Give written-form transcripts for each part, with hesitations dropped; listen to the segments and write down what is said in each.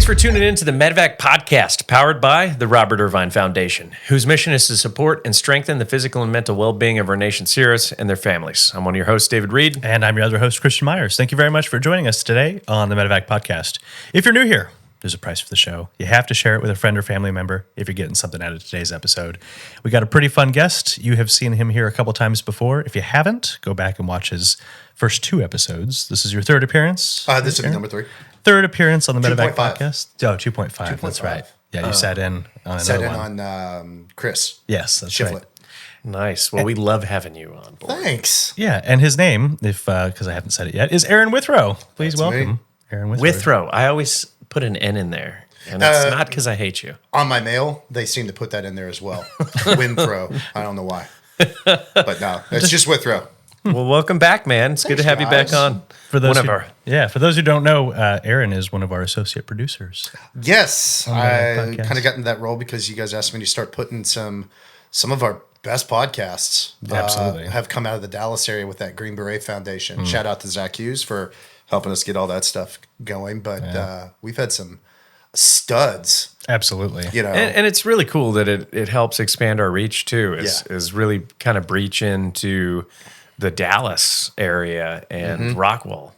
for tuning in to the Medevac Podcast, powered by the Robert Irvine Foundation, whose mission is to support and strengthen the physical and mental well-being of our nation's heroes and their families. I'm one of your hosts, David Reid. And I'm your other host, Christian Meyers. Thank you very much for joining us today on the Medevac Podcast. If you're new here, there's a price for the show. You have to share it with a friend or family member if you're getting something out of today's episode. We got a pretty fun guest. You have seen him here a couple times before. If you haven't, go back and watch his first 2 episodes. This is your third appearance? This is number 3. Third appearance on the Medevac 2.5. Podcast? Oh, 2.5. That's right. Yeah, you sat in on another one. on Chris. Yes, that's Shiflett. right. Nice. Well, we love having you on board. Thanks. Yeah, and his name, if because I haven't said it yet, is Aaron Withrow. Please That's welcome me. Aaron Withrow. Withrow. I always put an N in there, and it's not because I hate you. On my mail, they seem to put that in there as well. Withrow. I don't know why. But no, it's just Withrow. Well, welcome back, man. It's good to have you back guys. on. For those One of who, our- yeah, for those who don't know, Aaron is one of our associate producers. Yes, the I podcast. kind of got into that role because you guys asked me to start putting some of our best podcasts Absolutely. have come out of the Dallas area with that Green Beret Foundation. Shout out to Zach Hughes for helping us get all that stuff going. But we've had some studs, Absolutely. you know. And it's really cool that it helps expand our reach too. Is really kind of breach into the Dallas area and Rockwell.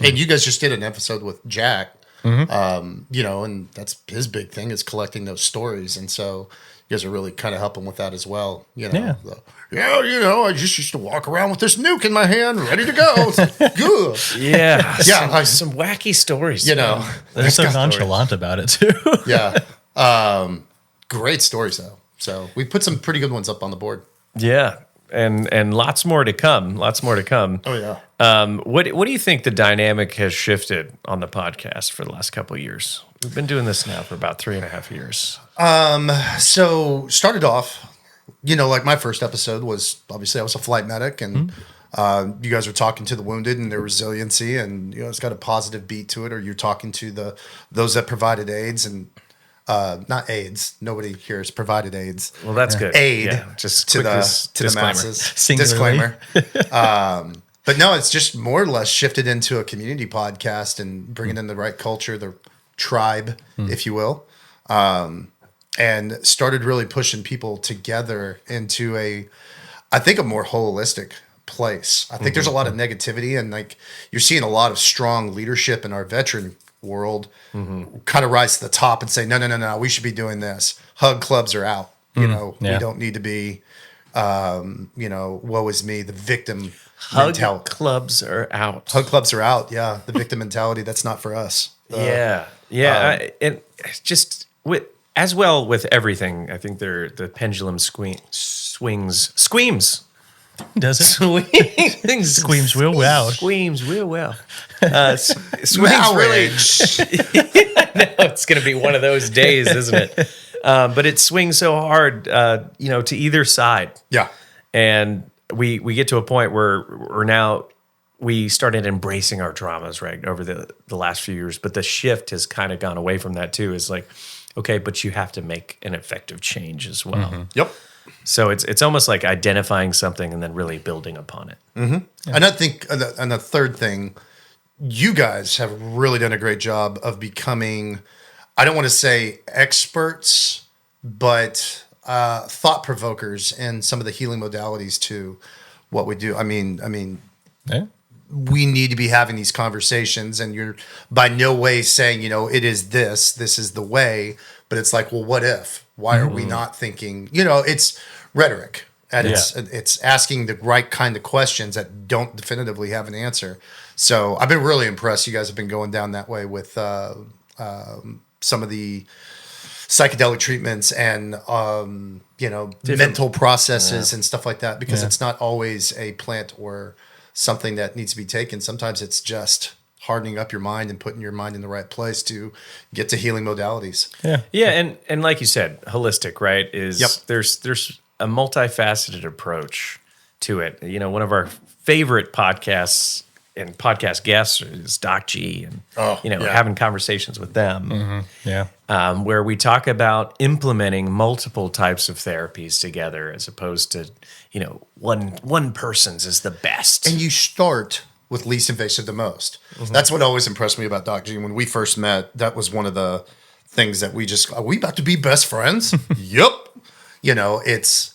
And you guys just did an episode with Jack, you know, and that's his big thing is collecting those stories. And so you guys are really kind of helping with that as well. You know, you know, I just used to walk around with this nuke in my hand, ready to go. It's like, good. Yeah, Yeah, some wacky stories. You know, They're so nonchalant about it, too. yeah. Great stories, though. So we put some pretty good ones up on the board. Yeah, and lots more to come. Lots more to come. Oh, yeah. What do you think the dynamic has shifted on the podcast for the last couple of years? We've been doing this now for about 3.5 years. So started off, you know, like my first episode was obviously I was a flight medic, and you guys are talking to the wounded and their resiliency, and you know it's got a positive beat to it. Or you're talking to those that provided AIDS and not AIDS. Nobody here has provided AIDS. Well, that's good. Aid just to quick the disclaimer. masses. Singularly. Disclaimer. But no, it's just more or less shifted into a community podcast and bringing in the right culture, the tribe, if you will. And started really pushing people together into I think a more holistic place. I think there's a lot of negativity, and like you're seeing a lot of strong leadership in our veteran world kind of rise to the top and say, no, we should be doing this. Hug clubs are out. You know, we don't need to be, you know, woe is me, the victim mentality. Hug clubs are out. Hug clubs are out. Yeah. The victim mentality, that's not for us. And just as well with everything, I think the pendulum squeams. Does it? Swings. Squeams real loud. Squeams real well. Swings really. I know it's going to be one of those days, isn't it? But it swings so hard, you know, to either side. Yeah. And we get to a point where we started embracing our traumas, right, over the last few years. But the shift has kind of gone away from that too. It's like, okay, but you have to make an effective change as well. Yep. So it's almost like identifying something and then really building upon it. And I think, and the third thing, you guys have really done a great job of becoming, I don't want to say experts, but thought provokers in some of the healing modalities to what we do. I mean, Yeah. we need to be having these conversations, and you're by no way saying, you know, it is this is the way, but it's like, well, what if? Why are we not thinking? You know, it's rhetoric, and it's asking the right kind of questions that don't definitively have an answer. So I've been really impressed. You guys have been going down that way with some of the psychedelic treatments and you know, mental processes and stuff like that, because it's not always a plant or something that needs to be taken. Sometimes it's just hardening up your mind and putting your mind in the right place to get to healing modalities. Yeah, and like you said, holistic, right? There's a multifaceted approach to it. You know, one of our favorite podcasts and podcast guests is Doc G, and having conversations with them. Where we talk about implementing multiple types of therapies together, as opposed to, you know, one person's is the best. And you start with least invasive the most. That's what always impressed me about Doc G. When we first met, that was one of the things that are we about to be best friends? Yep. It's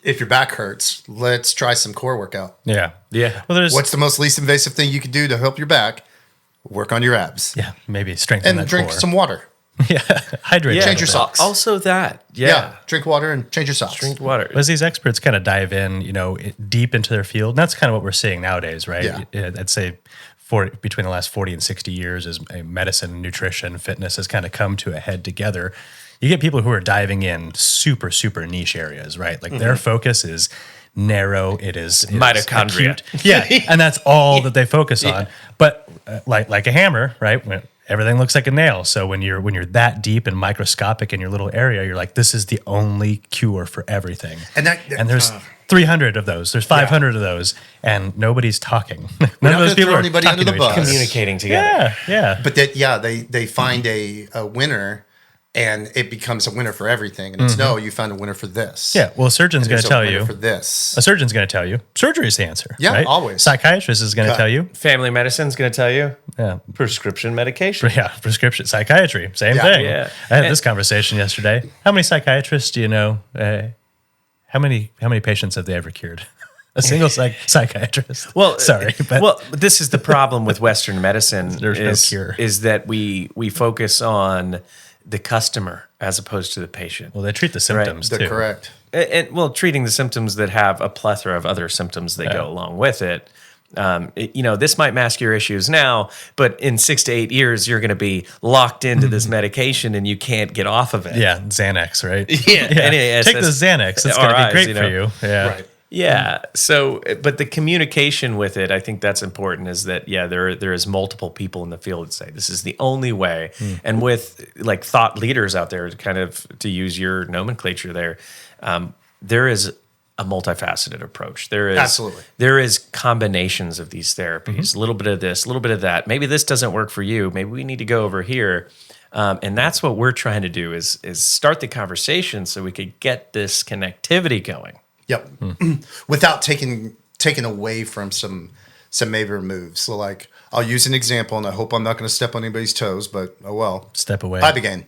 if your back hurts, let's try some core workout. Yeah. Yeah. Well, What's the most least invasive thing you can do to help your back? Work on your abs. Yeah, maybe strengthen that And drink core. some water. Yeah, hydrate. Yeah. a Change your little bit. socks. Also that. Yeah. Drink water and change your socks. Drink water. As these experts kind of dive in, deep into their field, and that's kind of what we're seeing nowadays, right? Yeah. I'd say between the last 40 and 60 years, as medicine, nutrition, fitness has kind of come to a head together. You get people who are diving in super, super niche areas, right? Like their focus is narrow. It is Mitochondria. acute. Yeah, and that's all that they focus on. But like a hammer, right? When everything looks like a nail. So when you're that deep and microscopic in your little area, you're like, this is the only cure for everything. And there's 300 of those. There's 500 of those, and nobody's talking. None of those people throw are anybody talking under to the each other. bus. Communicating together. Yeah. But they find a winner, and it becomes a winner for everything. And it's no, you found a winner for this. Yeah. Well, a surgeon's going to There's a tell winner you. for this. A surgeon's going to tell you surgery is the answer. Yeah, right? always. Psychiatrist is going to Cut. tell you. Family medicine's going to tell you Yeah. prescription medication. Yeah, prescription psychiatry, same Yeah. thing. Yeah. I had this conversation yesterday. How many psychiatrists do you know? How many patients have they ever cured? A single psychiatrist. Well, sorry, but well, this is the problem with Western medicine. There's no cure. Is that we focus on the customer as opposed to the patient. well, they treat the symptoms They're too. correct. And treating the symptoms that have a plethora of other symptoms that go along with it. This might mask your issues now, but in 6 to 8 years, you're going to be locked into this medication and you can't get off of it. Yeah, Xanax, right? Yeah. Take the Xanax. It's going to be great for you. Yeah. Right. Yeah. So, but the communication with it, I think that's important. Is that there is multiple people in the field that say this is the only way, and with like thought leaders out there, kind of to use your nomenclature there, there is a multifaceted approach. Absolutely. There is combinations of these therapies. A little bit of this, a little bit of that. Maybe this doesn't work for you. Maybe we need to go over here. And that's what we're trying to do is start the conversation so we could get this connectivity going. Yep. Without taking away from some major moves. So like I'll use an example, and I hope I'm not going to step on anybody's toes, but oh well. Step away. Ibogaine.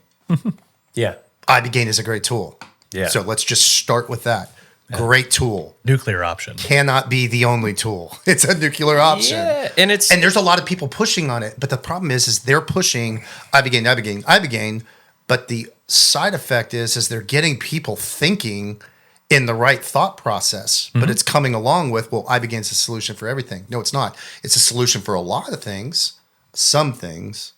Yeah. Ibogaine is a great tool. Yeah. So let's just start with that. Great tool. Nuclear option. Cannot be the only tool. It's a nuclear option. Yeah, and there's a lot of people pushing on it, but the problem is they're pushing Ibogaine, but the side effect is they're getting people thinking in the right thought process, but it's coming along with, well, Ibogaine's a solution for everything. No, it's not. It's a solution for a lot of things, some things,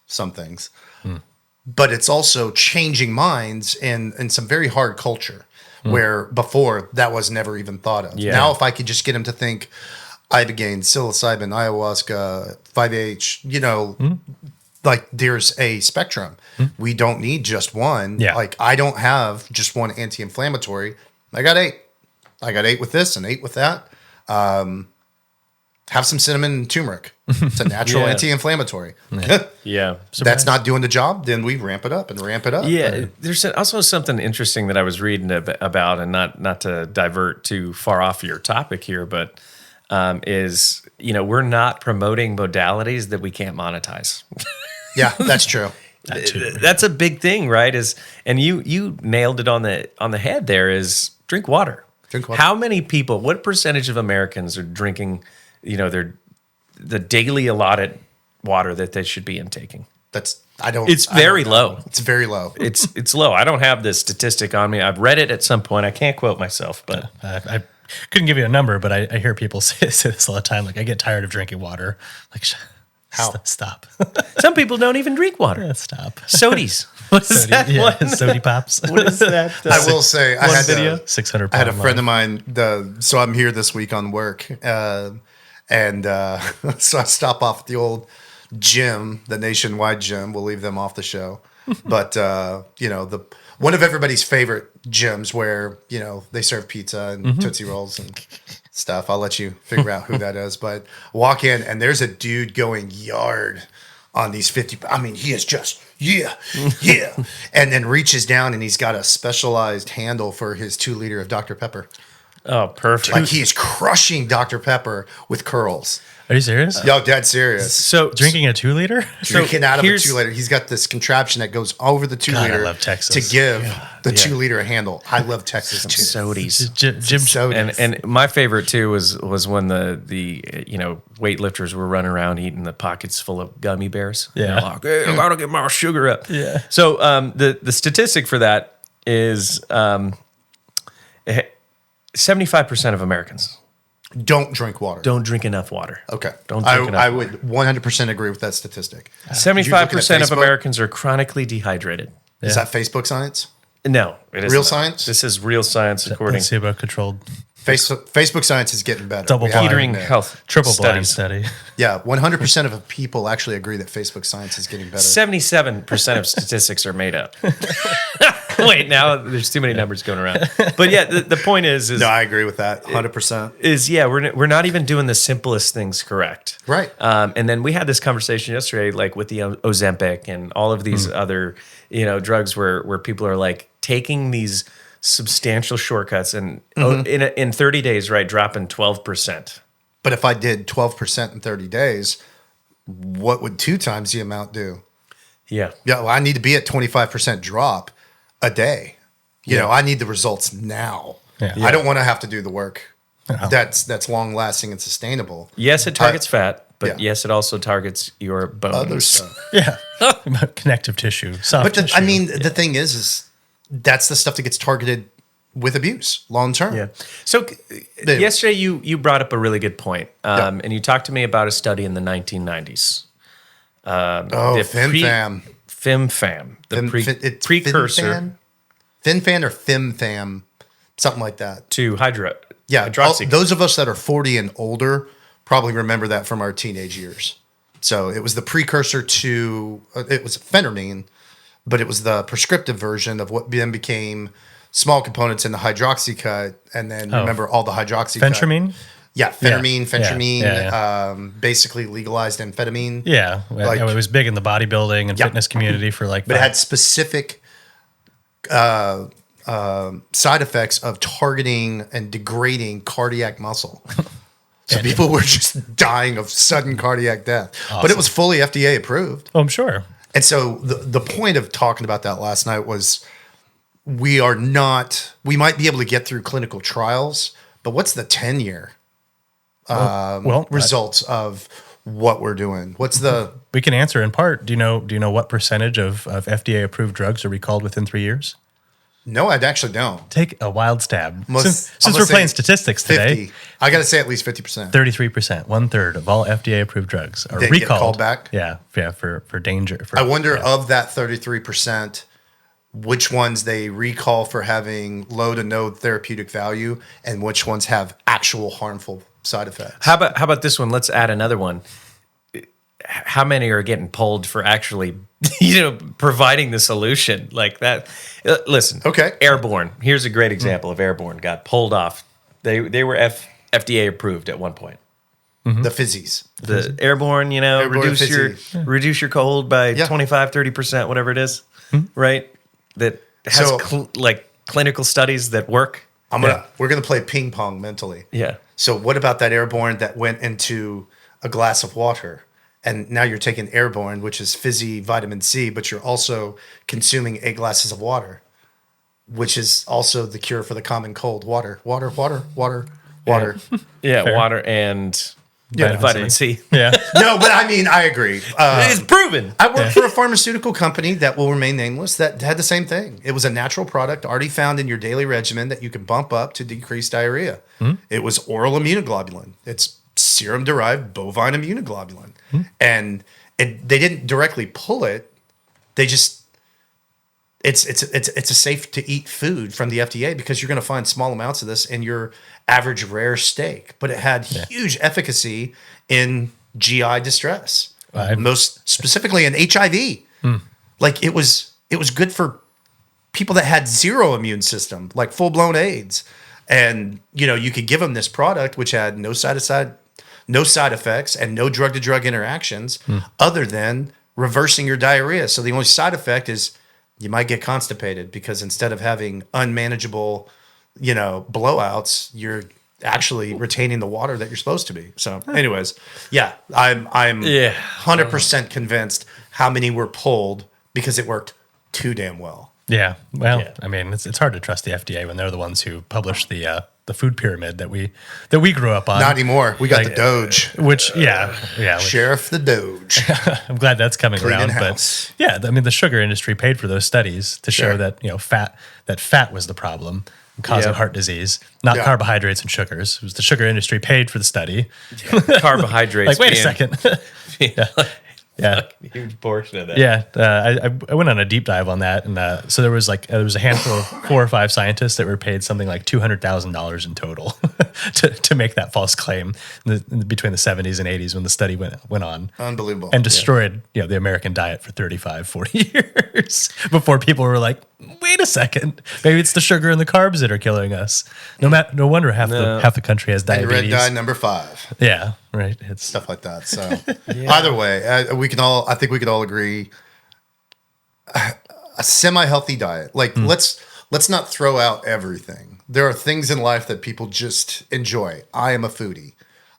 but it's also changing minds in some very hard culture where before that was never even thought of. Yeah. Now, if I could just get them to think Ibogaine, psilocybin, ayahuasca, 5-H, like there's a spectrum. We don't need just one. Yeah. Like I don't have just one anti-inflammatory. I got 8. I got 8 with this and 8 with that. Have some cinnamon and turmeric. It's a natural Yeah. anti-inflammatory. yeah. That's not doing the job, then we ramp it up. Yeah, there's also something interesting that I was reading about, and not to divert too far off your topic here, but we're not promoting modalities that we can't monetize. Yeah, that's true. That's a big thing, right? And you nailed it on the head. There is drink water. Drink water. How many people? What percentage of Americans are drinking? The daily allotted water that they should be intaking. It's very low. It's very low. It's low. I don't have this statistic on me. I've read it at some point. I can't quote myself, but I couldn't give you a number, but I hear people say this all the time. Like, I get tired of drinking water. Like, stop. some people don't even drink water. Stop. Sodies. What's that one? Sody pops. What is that? I will say, I had video? 600 I had a friend of mine. So I'm here this week on work, and so I stop off at the old gym, the Nationwide gym. We'll leave them off the show, but the one of everybody's favorite gyms where they serve pizza and Tootsie Rolls and stuff. I'll let you figure out who that is. But walk in and there's a dude going yard on these 50. I mean, he is just yeah, and then reaches down and he's got a specialized handle for his 2 liter of Dr. Pepper. Oh, perfect. Like he is crushing Dr. Pepper with curls. Are you serious? Yo, dead serious. So Drinking a 2-liter? Drinking out of a 2-liter. He's got this contraption that goes over the 2-liter I love Texas. to give the 2-liter a handle. I love Texas too. sodies. Jim, Sodies. And my favorite too was when the weightlifters were running around eating the pockets full of gummy bears. Yeah. They're like, hey, I gotta get my sugar up. Yeah. So the statistic for that is 75% of Americans Don't drink water. don't drink enough water. Okay. Don't drink enough I would 100% agree with that statistic. 75% of Facebook? Americans are chronically dehydrated. Is that Facebook science? No, it is Real not. science? This is real science according to placebo-controlled Facebook science is getting better. Double We have to blind. Petering admit. Health triple-blind studies. study. Yeah, 100% of people actually agree that Facebook science is getting better. 77% of statistics are made up. Wait, now there's too many numbers going around. But yeah, the point is No, I agree with that 100%. we're not even doing the simplest things correct. Right. And then we had this conversation yesterday, like with the Ozempic and all of these other, drugs where people are like taking these substantial shortcuts and in 30 days, right, dropping 12%. But if I did 12% in 30 days, what would 2 times the amount do? Yeah. Yeah, well, I need to be at 25% drop a day. You know, I need the results now. Yeah. I don't want to have to do the work that's long lasting and sustainable. Yes, it targets fat, but yeah. yes, it also targets your bones. Other stuff. Yeah. Connective tissue, soft But tissue. the thing is that's the stuff that gets targeted with abuse long term. Yeah. So yesterday you brought up a really good point, and you talked to me about a study in the 1990s. FimFam. FimFam, the precursor FinFan or FimFam, something like that. to Yeah, hydroxy. those of us that are 40 and older probably remember that from our teenage years. So it was the precursor to, it was phentermine, but it was the prescriptive version of what then became small components in the hydroxy cut. And then remember all the hydroxy Phentermine? Yeah, phentermine, Yeah. phentermine, Yeah. basically legalized amphetamine. Yeah. Like- it was big in the bodybuilding and fitness community for like But it had specific side effects of targeting and degrading cardiac muscle. So people were just dying of sudden cardiac death. But it was fully FDA approved. Oh, I'm sure. And so the point of talking about that last night was we might be able to get through clinical trials, but what's the 10-year results of what we're doing? What's the... We can answer in part. Do you know what percentage of FDA approved drugs are recalled within 3 years? No, I actually don't. Take a wild stab. Most- Since I'm we're gonna playing say statistics today, 50. I got to say at least 50%. 33%, 1/3 of all FDA approved drugs are They get recalled. called back? Yeah, for danger. I wonder of that 33%, which ones they recall for having low to no therapeutic value and which ones have actual harmful side effects. How about this one? Let's add another one. How many are getting pulled for actually, providing the solution like that? Listen, Okay. Airborne. Here's a great example of Airborne. Got pulled off. They were FDA approved at one point. The fizzies. The Airborne, reduce your cold by 25, 30%, whatever it is, right? That has So- clinical studies that work. We're gonna play ping pong mentally. Yeah. So what about that Airborne that went into a glass of water? And now you're taking Airborne, which is fizzy vitamin C, but you're also consuming 8 glasses of water, which is also the cure for the common cold. Water. Yeah, Fair. water and vitamin C. Yeah. No, but I mean, I agree. It's proven. I worked for a pharmaceutical company that will remain nameless that had the same thing. It was a natural product already found in your daily regimen that you can bump up to decrease diarrhea. It was oral immunoglobulin. It's serum-derived bovine immunoglobulin. And they didn't directly pull it. They just it's a safe to eat food from the FDA because you're going to find small amounts of this in your average rare steak. But it had huge efficacy in GI distress, most specifically in HIV. Like it was good for people that had zero immune system, like full blown AIDS, and you could give them this product which had no side effects and no drug to drug interactions, other than reversing your diarrhea. So the only side effect is you might get constipated because instead of having unmanageable, blowouts, you're actually retaining the water that you're supposed to be. So, anyways, I'm 100% convinced how many were pulled because it worked too damn well. Yeah. Well, I mean, it's hard to trust the FDA when they're the ones who published the food pyramid that we grew up on. Not anymore. We got the Doge. Which, Sheriff the Doge. I'm glad that's coming around. House. But yeah, I mean, the sugar industry paid for those studies to show that fat was the problem causing heart disease, not carbohydrates and sugars. It was the sugar industry paid for the study. Yeah, carbohydrates. Like, wait a second. Yeah. Huge portion of that. Yeah, I went on a deep dive on that, and so there was a handful of 4 or 5 scientists that were paid something like $200,000 in total to make that false claim between the 70s and 80s when the study went on. Unbelievable. And destroyed the American diet for 35, 40 years before people were like, wait a second, maybe it's the sugar and the carbs that are killing us. No wonder half the country has diabetes. And red dye number 5. Yeah, right. It's stuff like that. So either way, I think we could all agree a semi-healthy diet. Like let's not throw out everything. There are things in life that people just enjoy. I am a foodie.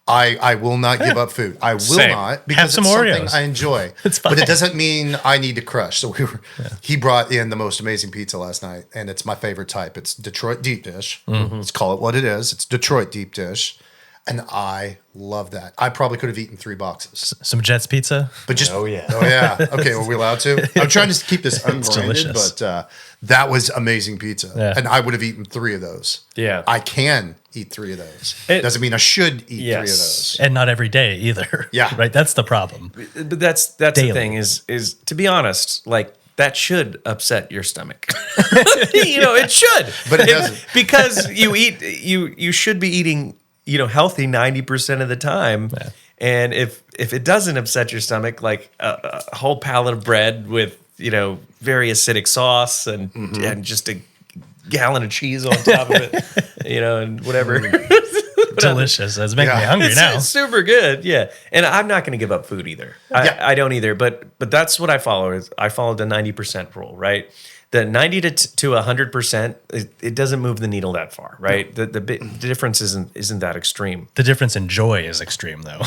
I will not give up food. I will not because some it's Oreos. something I enjoy. It's fine. But it doesn't mean I need to crush. So he brought in the most amazing pizza last night, and it's my favorite type. It's Detroit deep dish. Let's call it what it is. It's Detroit deep dish. And I love that. I probably could have eaten 3 boxes. Some Jets pizza. But just oh yeah. Okay, are we allowed to? I'm trying to keep this unbranded, but that was amazing pizza. Yeah. And I would have eaten 3 of those. Yeah. I can eat 3 of those. It doesn't mean I should eat 3 of those. And not every day either. Yeah. Right? That's the problem. But that's the thing is to be honest, like that should upset your stomach. It should. But it doesn't. Because you should be eating healthy 90% of the time. Yeah. And if it doesn't upset your stomach, like a whole pallet of bread with, very acidic sauce and just a gallon of cheese on top of it, and whatever. Delicious. That's making me hungry now. It's super good. Yeah. And I'm not going to give up food either. I don't either. But that's what I follow. I follow the 90% rule, right? The 90 to 100%, it doesn't move the needle that far, right? The difference isn't that extreme. The difference in joy is extreme, though.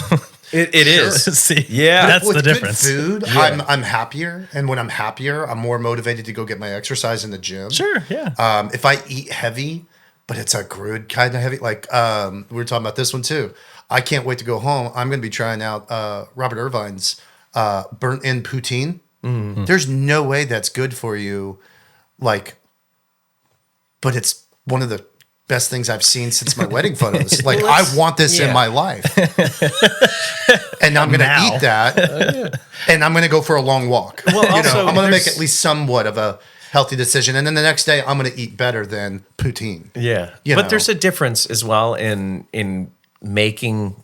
It is. See, yeah, that's the difference. Good food, I'm happier, and when I'm happier, I'm more motivated to go get my exercise in the gym. Sure, yeah. If I eat heavy, but it's a good kind of heavy, like we were talking about this one too. I can't wait to go home. I'm going to be trying out Robert Irvine's burnt-in poutine. Mm-hmm. There's no way that's good for you. But it's one of the best things I've seen since my wedding photos. Like, I want this in my life. And I'm going to eat that. And I'm going to go for a long walk. Well, I'm going to make at least somewhat of a healthy decision. And then the next day, I'm going to eat better than poutine. Yeah. But there's a difference as well in making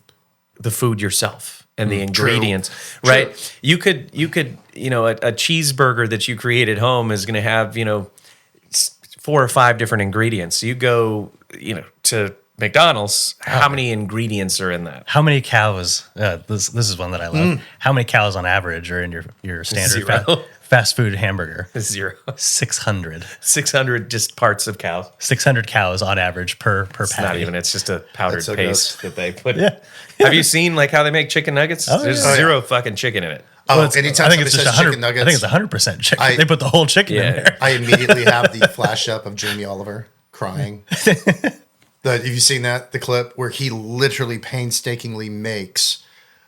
the food yourself. And the ingredients, right? True. You could, a cheeseburger that you create at home is going to have, 4 or 5 different ingredients. You go, to McDonald's. How many ingredients are in that? How many cows? This is one that I love. How many cows on average are in your standard fast food hamburger? 0. 600. 600 just parts of cows. 600 cows on average per patty. Not even. It's just a powdered paste that they put. Yeah. Have you seen how they make chicken nuggets? There's 0 fucking chicken in it. Anytime I think it's just chicken nuggets. I think it's 100% chicken. They put the whole chicken in there. I immediately have the flash up of Jamie Oliver crying. Have you seen that? The clip where he literally painstakingly makes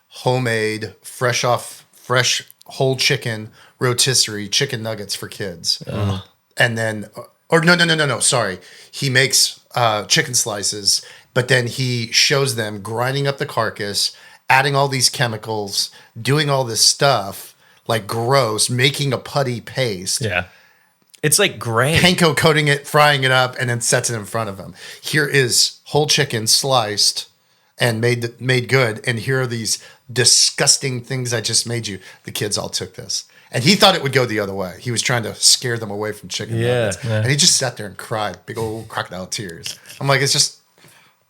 homemade, fresh whole chicken rotisserie chicken nuggets for kids. And then, no, sorry. He makes chicken slices, but then he shows them grinding up the carcass, adding all these chemicals, doing all this stuff, like gross, making a putty paste. Yeah. It's like grain. Panko coating it, frying it up, and then sets it in front of him. Here is whole chicken sliced and made good, and here are these disgusting things I just made you. The kids all took this. And he thought it would go the other way. He was trying to scare them away from chicken nuggets. Yeah. And he just sat there and cried, big old crocodile tears. I'm like, it's just,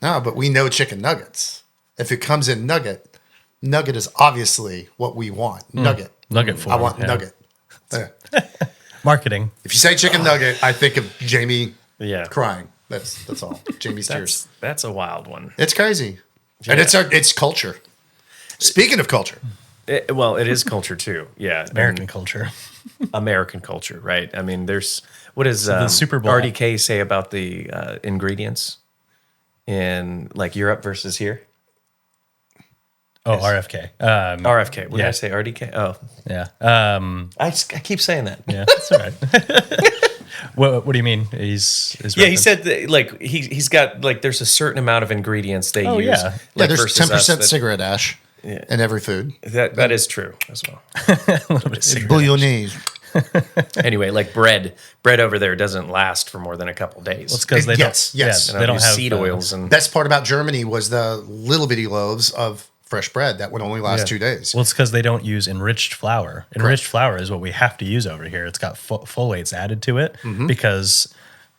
no, but we know chicken nuggets. If it comes in nugget is obviously what we want. Nugget. Nugget form. I want nugget. There. Marketing. If you say chicken nugget, I think of Jamie crying. That's all. Jamie's tears. That's a wild one. It's crazy. And it's culture. Speaking of culture. It is culture too. Yeah. American culture. American culture, right? I mean, what does the Super Bowl RDK say about the ingredients in like Europe versus here? Oh, RFK. RFK. What did yeah. I say? RDK? Oh, Yeah. I keep saying that. Yeah, that's all right. What do you mean? He's Yeah, he said that, like he's got like there's a certain amount of ingredients they use. Yeah. Like, There's versus 10% us cigarette ash in every food. that is true as well. a little bit of cigarette. Bouillonnaise. Anyway, like bread over there doesn't last for more than a couple days. Well, it's because they Yes, don't. yes. Yeah, they don't use have seed oils and Best part about Germany was the little bitty loaves of fresh bread that would only last 2 days. Well, it's because they don't use enriched flour. Enriched flour is what we have to use over here. It's got folates added to it because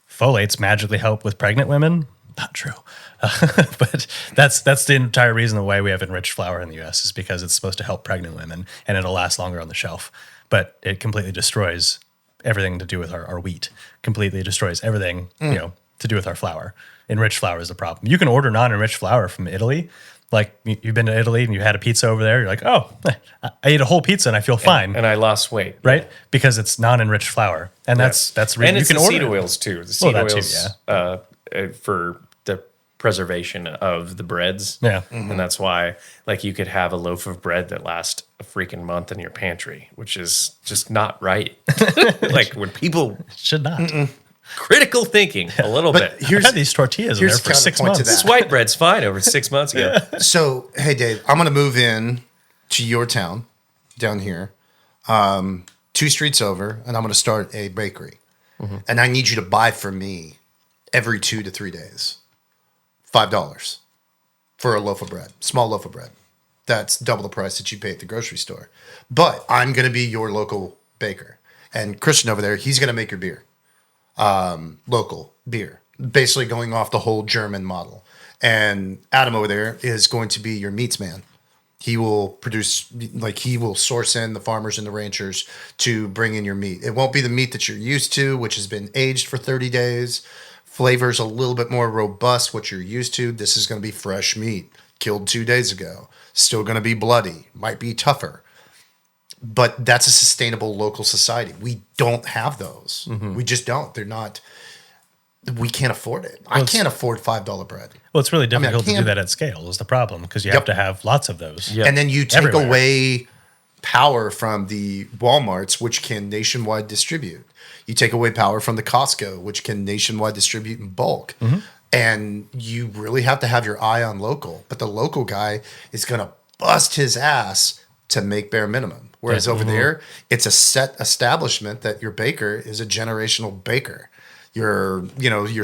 folates magically help with pregnant women. Not true. But that's the entire reason why we have enriched flour in the U.S. is because it's supposed to help pregnant women and it'll last longer on the shelf. But it completely destroys everything to do with our wheat. Completely destroys everything to do with our flour. Enriched flour is the problem. You can order non-enriched flour from Italy. Like you've been to Italy and you had a pizza over there. You're like, oh, I ate a whole pizza and I feel fine. and I lost weight. Right? Because it's non-enriched flour. And that's the reason And it's you can the order seed it. oils too. The seed that too, oils for the preservation of the breads. Yeah. And that's why like you could have a loaf of bread that lasts a freaking month in your pantry, which is just not right. Like when people Should not. critical thinking a little bit. I've had these tortillas in there here's for 6 counterpoint to months. that. This white bread's fine over 6 months ago. So, hey, Dave, I'm going to move in to your town down here, 2 streets over, and I'm going to start a bakery. And I need you to buy from me every 2 to 3 days, $5 for a loaf of bread, small loaf of bread. That's double the price that you pay at the grocery store. But I'm going to be your local baker. And Christian over there, he's going to make your beer. Local beer, basically going off the whole German model. And Adam over there is going to be your meats man. He will produce, like he will source in the farmers and the ranchers to bring in your meat. It won't be the meat that you're used to, which has been aged for 30 days. Flavor's a little bit more robust, what you're used to. This is going to be fresh meat, killed 2 days ago. Still going to be bloody, might be tougher. But that's a sustainable local society. We don't have those. We just don't. They're not. We can't afford it. I can't afford $5 bread. Well, it's really difficult to do can't- that at scale is the problem because you have to have lots of those. Yep. And then you take Everywhere. away power from the Walmarts, which can nationwide distribute. You take away power from the Costco, which can nationwide distribute in bulk. And you really have to have your eye on local. But the local guy is going to bust his ass to make bare minimum. Whereas over there, it's a set establishment that your baker is a generational baker. Your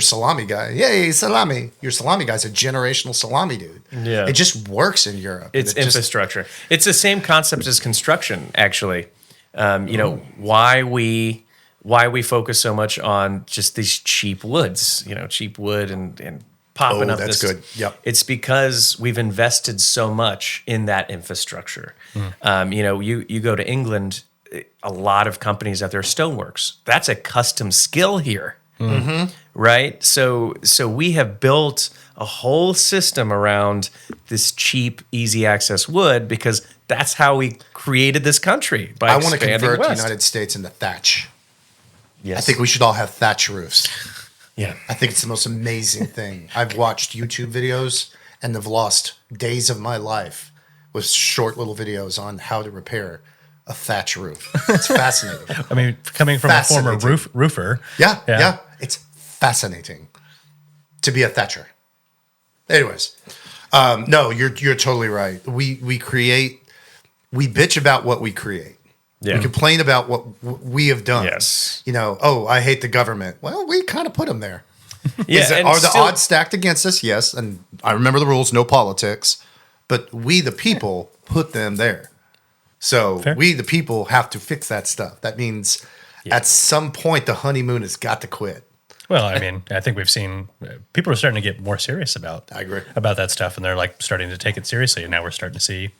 salami guy, yay, salami. Your salami guy's a generational salami dude. Yeah. It just works in Europe. It's And it just- infrastructure. It's the same concept as construction, actually. Why we focus so much on just these cheap woods, cheap wood and popping up. that's this. good. Yep. It's because we've invested so much in that infrastructure. You go to England, a lot of companies out there, stoneworks. That's a custom skill here. Right? So we have built a whole system around this cheap, easy access wood because that's how we created this country by I want to expanding convert the west. United States into thatch. Yes. I think we should all have thatch roofs. Yeah. I think it's the most amazing thing. I've watched YouTube videos and have lost days of my life with short little videos on how to repair a thatch roof. It's fascinating. I mean, coming from a former Fascinating. roofer. Yeah. It's fascinating to be a thatcher. Anyways, no, you're totally right. We bitch about what we create. Yeah. We complain about what we have done. Yes. I hate the government. Well, we kind of put them there. Yeah. Are the odds stacked against us? Yes. And I remember the rules, no politics. But we, the people, put them there. So Fair. we, the people, have to fix that stuff. That means at some point the honeymoon has got to quit. Well, I mean, I think we've seen people are starting to get more serious about I agree. about that stuff, and they're like starting to take it seriously. And now we're starting to see,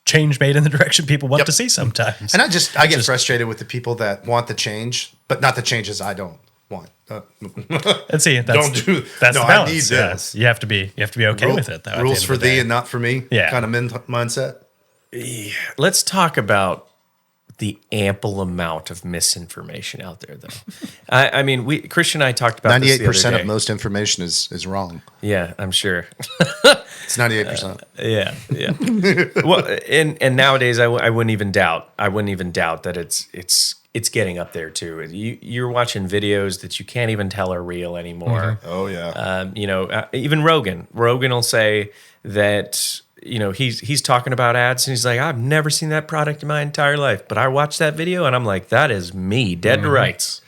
change made in the direction people want to see sometimes. And I get frustrated with the people that want the change, but not the changes I don't. want. And see, Don't do. that's no, the balance. I need Yeah. this. You have to be okay with it, though. Rules for thee and not for me. Yeah. Kind of mindset. Let's talk about the ample amount of misinformation out there, though. I mean, Christian and I talked about 98% of most information is wrong. Yeah, I'm sure. It's 98%. Yeah. Well, and nowadays I wouldn't even doubt. I wouldn't even doubt that it's getting up there too. You're watching videos that you can't even tell are real anymore. Oh yeah. Even Rogan will say that. He's talking about ads and he's like, I've never seen that product in my entire life, but I watched that video and I'm like, that is me, dead to rights.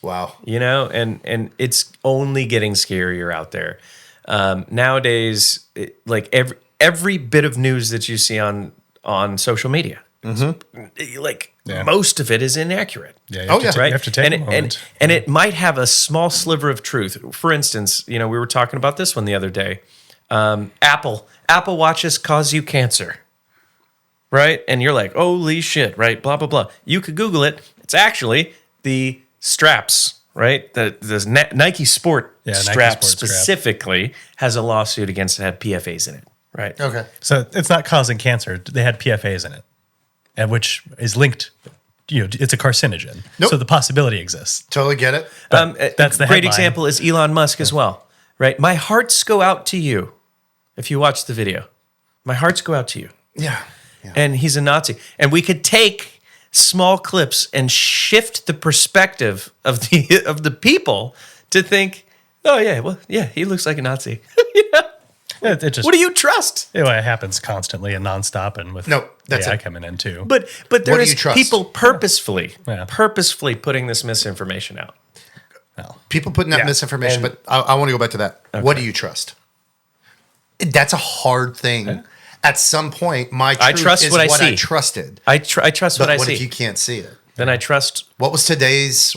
Wow. And it's only getting scarier out there. Nowadays, like every bit of news that you see on social media, most of it is inaccurate. Yeah, you Right? have to take a moment. And it might have a small sliver of truth. For instance, we were talking about this one the other day. Apple Watches cause you cancer, right? And you're like, holy shit, right? Blah, blah, blah. You could Google it. It's actually the straps, right? The Nike Sport strap specifically has a lawsuit against it, had PFAs in it, right? Okay. So it's not causing cancer. They had PFAs in it, and which is linked. It's a carcinogen. Nope. So the possibility exists. Totally get it. That's the great headline. example is Elon Musk as well, right? My hearts go out to you. If you watch the video, my hearts go out to you. Yeah. And he's a Nazi. And we could take small clips and shift the perspective of the people to think, oh yeah, well, yeah, he looks like a Nazi. It just, What do you trust? it happens constantly and nonstop, and with that's AI it. coming in too. But What do there's you trust? people purposefully putting this misinformation out. People putting out misinformation, but I want to go back to that. Okay. What do you trust? That's a hard thing. At some point, my truth trust is what I what see. I trusted. I trust But what I what see. if you can't see it? Then I trust. What was today's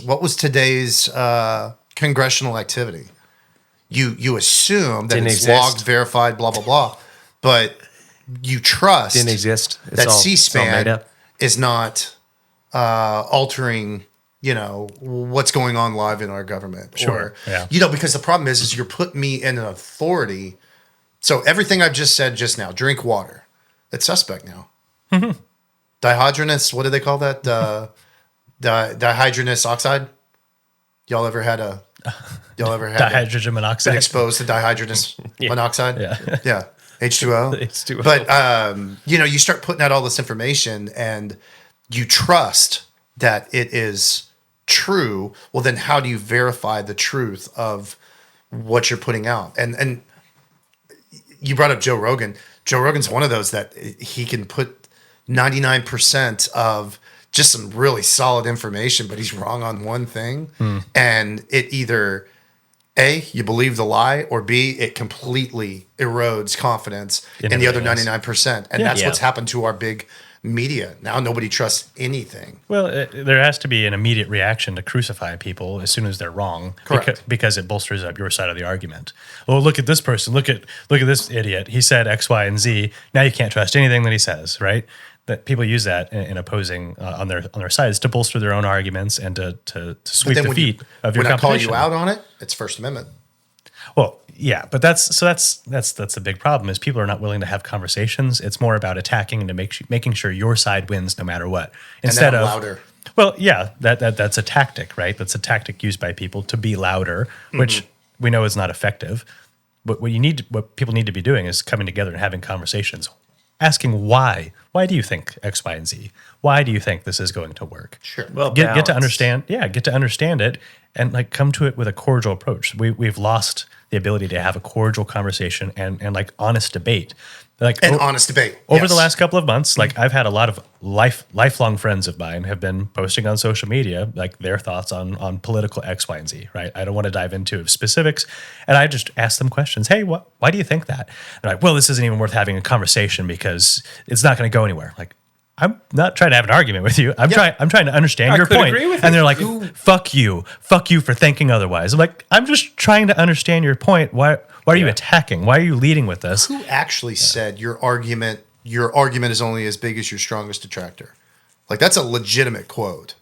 congressional activity? You assume that Didn't it's exist. logged, verified, blah blah blah, but you trust Didn't exist. It's that all made C-SPAN up. is not altering what's going on live in our government. Sure. Because the problem is you're putting me in an authority. So everything I've just said just now, drink water. It's suspect now. Dihydrogenous, what do they call that? Dihydrogenous oxide? Y'all ever had Dihydrogen monoxide. been exposed to dihydrogenous monoxide? Yeah. H2O. H2O. But you start putting out all this information and you trust that it is true. Well, then how do you verify the truth of what you're putting out? And you brought up Joe Rogan. Joe Rogan's one of those that he can put 99% of just some really solid information, but he's wrong on one thing. And it either A, you believe the lie, or B, it completely erodes confidence in the other 99%. And that's what's happened to our big media. Now nobody trusts anything. Well, there has to be an immediate reaction to crucify people as soon as they're wrong. Correct. Because it bolsters up your side of the argument. Oh, look at this person. Look at this idiot. He said X, Y, and Z. Now you can't trust anything that he says, right? That people use that in opposing on their sides to bolster their own arguments and to sweep the feet of your competition. When I call you out on it, it's First Amendment. Well, yeah, but that's the big problem is people are not willing to have conversations. It's more about attacking and making sure your side wins no matter what. Instead of louder. Well, yeah, that's a tactic, right? That's a tactic used by people to be louder, which we know is not effective. But what people need to be doing is coming together and having conversations, asking why. Why do you think X, Y, and Z? Why do you think this is going to work? Sure. Well, get to understand. Yeah, get to understand it and come to it with a cordial approach. We've lost the ability to have a cordial conversation and honest debate. Honest debate. Over the last couple of months, I've had a lot of lifelong friends of mine have been posting on social media their thoughts on political X, Y, and Z. Right? I don't want to dive into specifics, and I just ask them questions. Hey, why do you think that? They're like, well, this isn't even worth having a conversation because it's not going to go anywhere. I'm not trying to have an argument with you. I'm trying to understand your point. And they're like, fuck you for thinking otherwise. I'm like, I'm just trying to understand your point. Why are you attacking? Why are you leading with this? Who actually said your argument is only as big as your strongest detractor? That's a legitimate quote.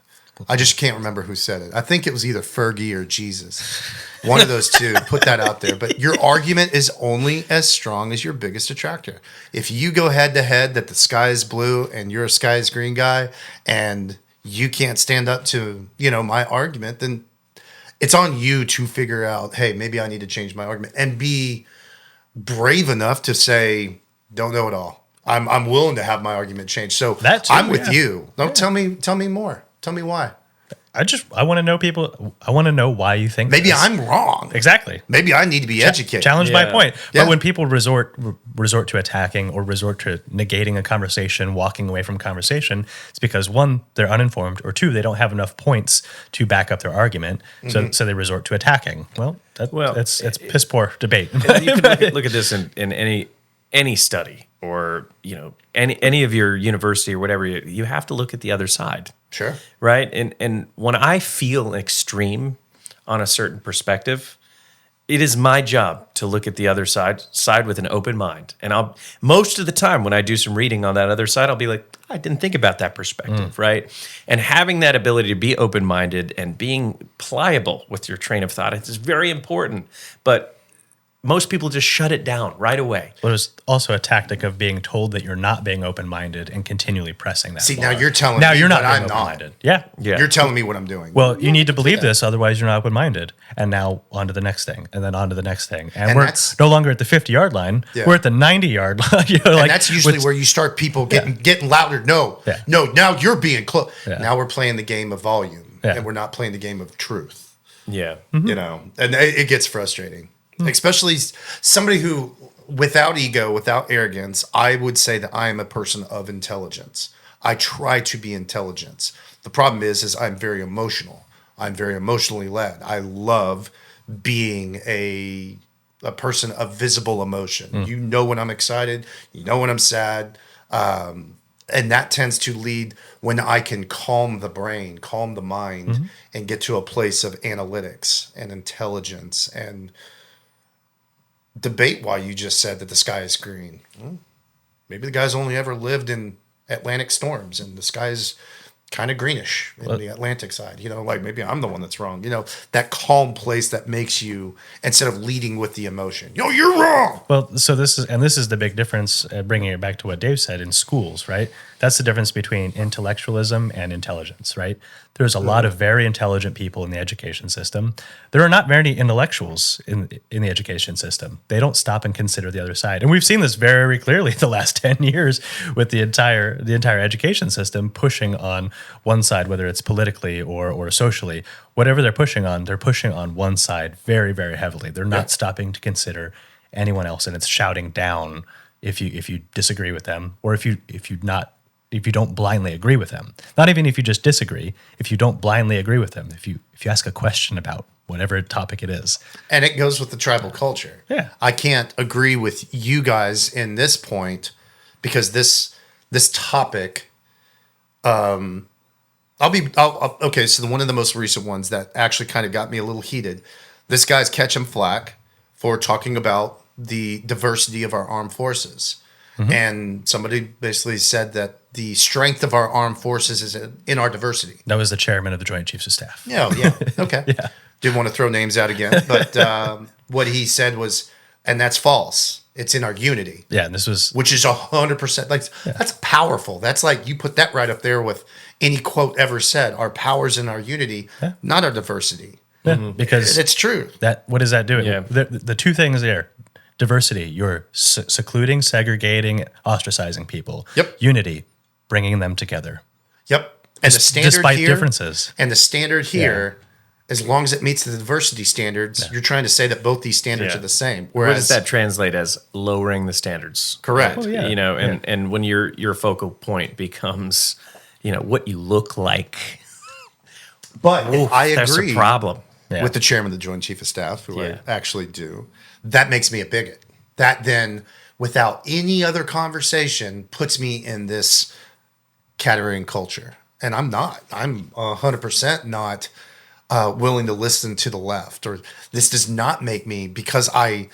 I just can't remember who said it. I think it was either Fergie or Jesus. One of those two. Put that out there. But your argument is only as strong as your biggest detractor. If you go head to head that the sky is blue and you're a sky is green guy and you can't stand up to, my argument, then it's on you to figure out, hey, maybe I need to change my argument and be brave enough to say, don't know it all. I'm willing to have my argument changed. So I'm with you. Don't tell me more. Tell me why. I want to know I want to know why you think maybe this. I'm wrong. Exactly. Maybe I need to be educated. Challenge my point. Yeah. But when people resort to attacking or resort to negating a conversation, walking away from conversation, it's because one, they're uninformed, or two, they don't have enough points to back up their argument. So they resort to attacking. Well, that's piss poor debate. You can look at this in any study, or any of your university or whatever. You have to look at the other side. Sure. Right. And when I feel extreme on a certain perspective, it is my job to look at the other side with an open mind. And most of the time when I do some reading on that other side, I'll be like, I didn't think about that perspective. Right. And having that ability to be open-minded and being pliable with your train of thought is very important. But most people just shut it down right away. But it's also a tactic of being told that you're not being open-minded and continually pressing that. See, bar. now you're telling now me you're not what being I'm open-minded. not. Yeah. You're telling me what I'm doing. Well, you need to believe this, otherwise you're not open-minded. And now on to the next thing, and then on to the next thing. And we're no longer at the 50-yard line. Yeah. We're at the 90-yard line. And that's usually where you start people getting louder. No, now you're being close. Yeah. Now we're playing the game of volume, and we're not playing the game of truth. Yeah. And it gets frustrating. Especially somebody who, without ego, without arrogance, I would say that I am a person of intelligence. I try to be intelligent. The problem is I'm very emotional. I'm very emotionally led. I love being a person of visible emotion. You know when I'm excited. You know when I'm sad. And that tends to lead when I can calm the brain, calm the mind, and get to a place of analytics and intelligence and debate why you just said that the sky is green. Well, maybe the guy's only ever lived in Atlantic storms and the sky is kind of greenish in the Atlantic side. Like maybe I'm the one that's wrong. That calm place that makes you, instead of leading with the emotion, you're wrong. Well, so this is the big difference, bringing it back to what Dave said, in schools, right? That's the difference between intellectualism and intelligence, right? There's a lot of very intelligent people in the education system. There are not many intellectuals in the education system. They don't stop and consider the other side. And we've seen this very clearly the last 10 years with the entire education system pushing on one side, whether it's politically or socially. Whatever they're pushing on one side very, very heavily. They're not stopping to consider anyone else, and it's shouting down if you disagree with them, or if you don't blindly agree with them. Not even if you just disagree, if you don't blindly agree with them, if you ask a question about whatever topic it is. And it goes with the tribal culture. Yeah. I can't agree with you guys in this point because this topic, okay, so one of the most recent ones that actually kind of got me a little heated, this guy's catching flack for talking about the diversity of our armed forces. And somebody basically said that the strength of our armed forces is in our diversity. That was the chairman of the Joint Chiefs of Staff. Yeah. Okay. Yeah. Didn't want to throw names out again, but what he said was, and that's false. It's in our unity. Yeah, and which is 100%. That's powerful. That's like you put that right up there with any quote ever said. Our power's in our unity, not our diversity. Yeah, because it's true. What does that do? Yeah. The two things there. Diversity, you're secluding, segregating, ostracizing people. Yep. Unity, bringing them together. Yep. And the standard despite here, differences. And the standard here, as long as it meets the diversity standards, you're trying to say that both these standards are the same. Whereas, what does that translate as? Lowering the standards. Correct. Oh, yeah. And when your focal point becomes, what you look like. But I agree. That's a problem. With the chairman of the Joint Chief of Staff, who I actually do. That makes me a bigot. That then, without any other conversation, puts me in this category culture. And I'm not. I'm 100% not willing to listen to the left. Or this does not make me, because I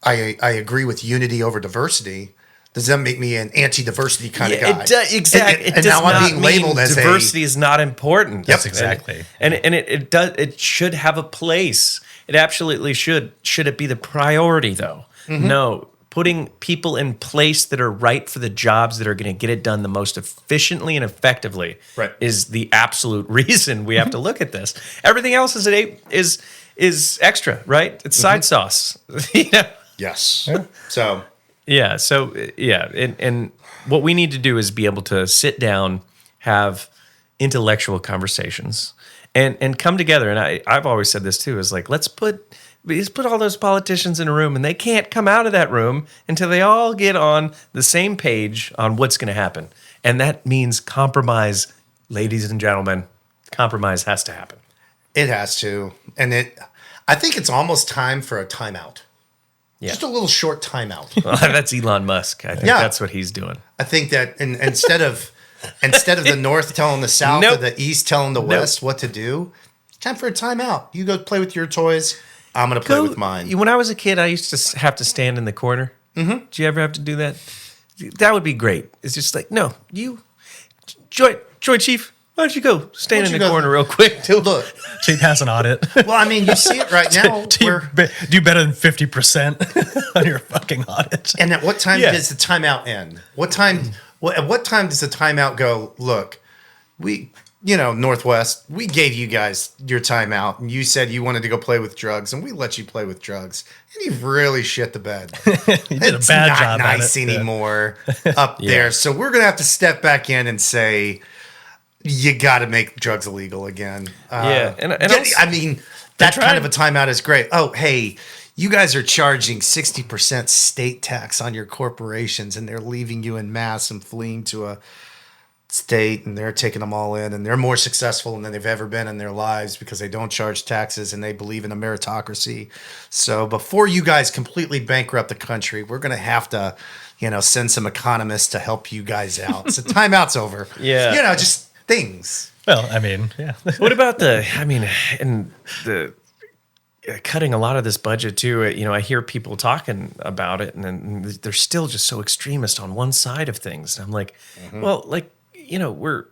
agree with unity over diversity, does that make me an anti-diversity kind of guy? It does, exactly. And now I'm being labeled as diversity is not important. That's exactly. And it does. It should have a place. It absolutely should. Should it be the priority though? No. Putting people in place that are right for the jobs that are going to get it done the most efficiently and effectively is the absolute reason we have to look at this. Everything else is extra, right? It's side sauce. Yes. Yeah. So and what we need to do is be able to sit down, have intellectual conversations, and come together. And I've always said this too: is like let's put all those politicians in a room, and they can't come out of that room until they all get on the same page on what's going to happen. And that means compromise, ladies and gentlemen. Compromise has to happen. It has to, and I think it's almost time for a timeout. Yeah. Just a little short timeout. Well, that's Elon Musk. I think that's what he's doing. I think that instead of the North telling the South or the East telling the West what to do, it's time for a timeout. You go play with your toys. I'm going to play with mine. When I was a kid, I used to have to stand in the corner. Mm-hmm. Did you ever have to do that? That would be great. It's just like, no, Joy Chief, why don't you go stand in the corner real quick? Look. So you pass an audit. Well, I mean, you see it right now. Do better than 50% on your fucking audit. And at what time does the timeout end? At what time does the timeout go, look, Northwest, we gave you guys your timeout, and you said you wanted to go play with drugs, and we let you play with drugs, and you've really shit the bed. You did a bad job. It's not nice anymore up there, so we're gonna have to step back in and say you got to make drugs illegal again. And I mean that kind of a timeout is great. Oh, hey. You guys are charging 60% state tax on your corporations, and they're leaving you in mass and fleeing to a state, and they're taking them all in, and they're more successful than they've ever been in their lives because they don't charge taxes and they believe in a meritocracy. So before you guys completely bankrupt the country, we're going to have to, send some economists to help you guys out. So timeout's over. Yeah. Just things. Well, I mean, yeah. What about the cutting a lot of this budget too? I hear people talking about it, and then they're still just so extremist on one side of things. And I'm like, well, like, we're,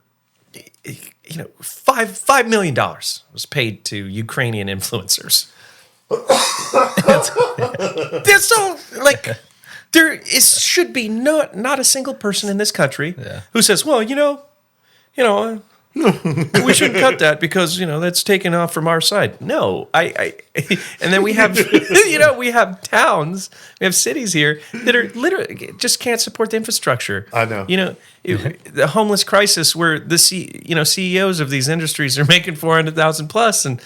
$5 million was paid to Ukrainian influencers. That's all. Like, should be not a single person in this country who says, well, we shouldn't cut that because that's taken off from our side. No, and then we have we have towns, we have cities here that are literally just can't support the infrastructure. I know. The homeless crisis where the CEOs of these industries are making 400,000 plus, and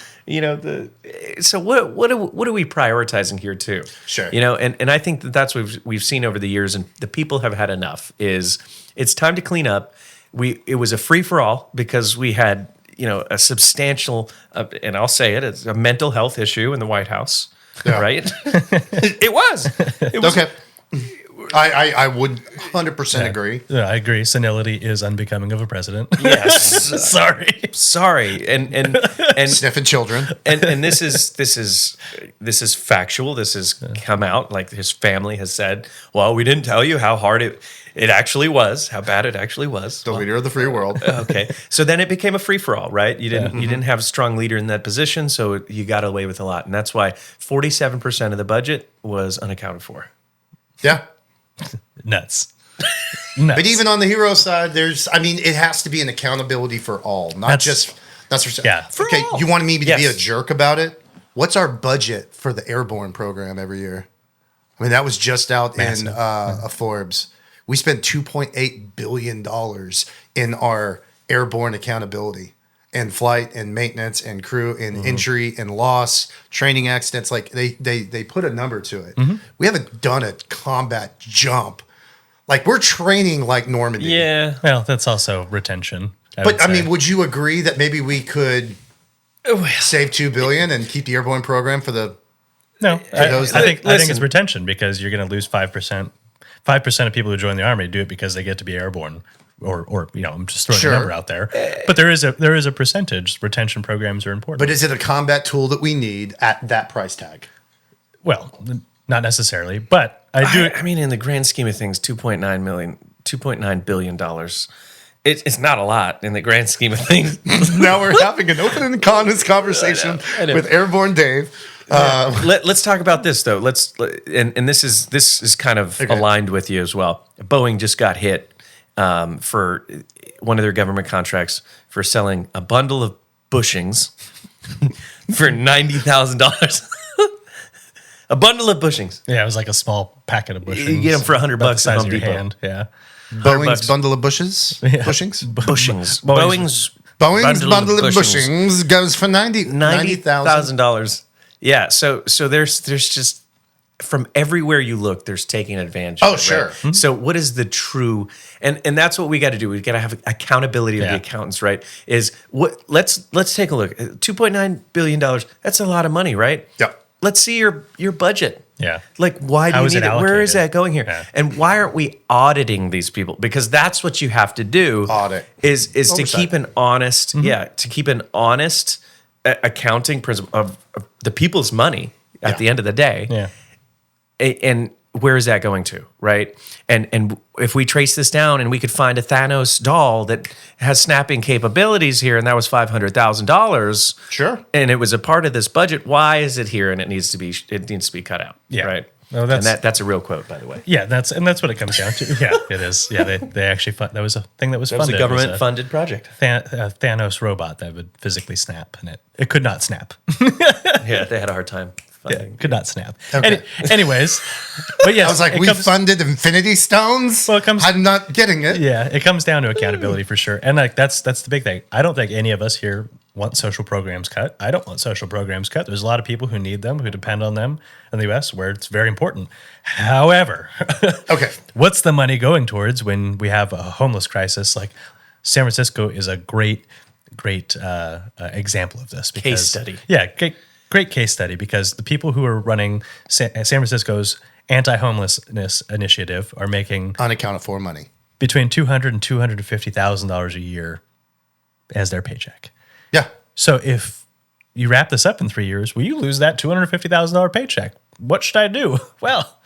so what are we prioritizing here too? Sure. And I think that's what we've seen over the years, and the people have had enough. It's time to clean up. It was a free-for-all because we had, a substantial, and I'll say it's a mental health issue in the White House, right? It was. Okay. I would 100% agree. Yeah, I agree. Senility is unbecoming of a president. Yes. Sorry. And sniffing children. And this is factual. This has come out. Like his family has said, well, we didn't tell you how hard it actually was, how bad it actually was. The leader of the free world. Okay. So then it became a free-for-all, right? You didn't have a strong leader in that position, so you got away with a lot. And that's why 47% of the budget was unaccounted for. Yeah. Nuts. But even on the hero side, it has to be an accountability for all, not just. For all. You wanted me to be a jerk about it? What's our budget for the airborne program every year? I mean, that was just out in Forbes. We spent $2.8 billion in our airborne accountability and flight and maintenance and crew and injury and loss, training accidents. Like they put a number to it. We haven't done a combat jump. Like we're training like Normandy. Yeah. Well, that's also retention. I mean, would you agree that maybe we could save $2 billion and keep the airborne program for the? No, I think it's retention because you're going to lose 5%. 5% of people who join the Army do it because they get to be airborne, or I'm just throwing a number out there. But there is a percentage. Retention programs are important. But is it a combat tool that we need at that price tag? Well, not necessarily. But I mean, in the grand scheme of things, $2.9 billion. It's not a lot in the grand scheme of things. Now we're having an open and honest conversation I know. with Airborne Dave. Let's talk about this though. And this is kind of aligned with you as well. Boeing just got hit for one of their government contracts for selling a bundle of bushings for $90,000. A bundle of bushings. Yeah, it was like a small packet of bushings. You get them for $100 about the at size Home of your Depot. hand. Yeah. Boeing's bundle of bushes? Yeah. Bushings? Bushings. Boeing's Boeing's bundle of bushings goes for $90,000. $90,000. Yeah. So there's just from everywhere you look, there's taking advantage. Oh, of it, sure. Right? Mm-hmm. So what is the true and that's what we got to do. We got to have accountability of the accountants, right? Is what let's take a look. $2.9 billion. That's a lot of money, right? Yep. Let's see your budget. Yeah. Like, why do How you is need it it? Where is allocated? that going here? Yeah. And why aren't we auditing these people? Because that's what you have to do. Audit. Is to Oversight. keep an honest, to keep an honest accounting principle of the people's money at the end of the day. Yeah. And where is that going to, right? And if we trace this down and we could find a Thanos doll that has snapping capabilities here, and that was $500,000, Sure. and it was a part of this budget, why is it here? And it needs to be cut out, Yeah. right? Well, and that's a real quote, by the way. Yeah, that's what it comes down to. Yeah, it is. Yeah, they actually that was a thing that was That was funded. a government funded project. Thanos robot that would physically snap, and it could not snap. Yeah, they had a hard time Yeah, funding. could not snap. Okay. Anyways, but yes, I was like, we funded Infinity Stones? Well, it comes- I'm not getting it. Yeah, it comes down to accountability for sure, and like that's the big thing. I don't think any of us here want social programs cut. I don't want social programs cut. There's a lot of people who need them, who depend on them in the U.S., where it's very important. However, Okay. what's the money going towards when we have a homeless crisis? Like San Francisco is a great example of this. Because, Case study. Yeah, great case study because the people who are running San Francisco's anti-homelessness initiative are making Unaccounted for money. between $200,000 and $250,000 a year as their paycheck. Yeah. So if you wrap this up in 3 years, will you lose that $250,000 paycheck? What should I do? Well,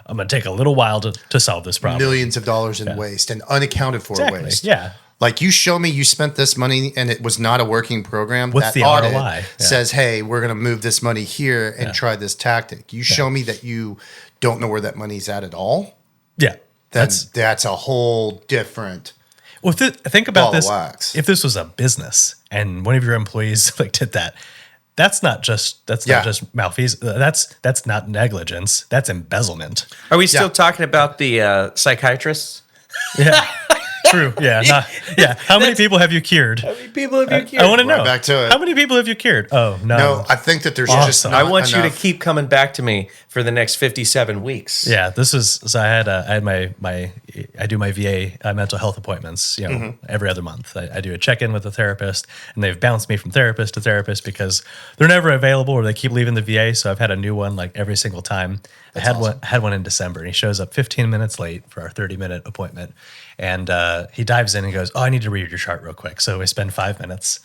I'm going to take a little while to solve this problem. Millions of dollars in waste and unaccounted for Exactly. waste. Yeah. Like you show me you spent this money and it was not a working program. What's that the audit ROI? Yeah. says, hey, we're going to move this money here and try this tactic. You show me that you don't know where that money's at all. Yeah. That's a whole different. Well, think about Ball of this. wax. If this was a business and one of your employees like did that, that's not just malfeasance. That's not negligence. That's embezzlement. Are we still talking about the psychiatrists? Yeah. True. Yeah. How many people have you cured? How many people have you cured? I want to know. Right back to it. How many people have you cured? Oh, no. No, I think that there's just Awesome. not I want you to enough. keep coming back to me for the next 57 weeks. Yeah, this is so. I had my I do my VA mental health appointments. Every other month. I do a check in with a therapist, and they've bounced me from therapist to therapist because they're never available or they keep leaving the VA. So I've had a new one like every single time. I had one in December, and he shows up 15 minutes late for our 30-minute appointment, and he dives in and goes, "Oh, I need to read your chart real quick." So we spend 5 minutes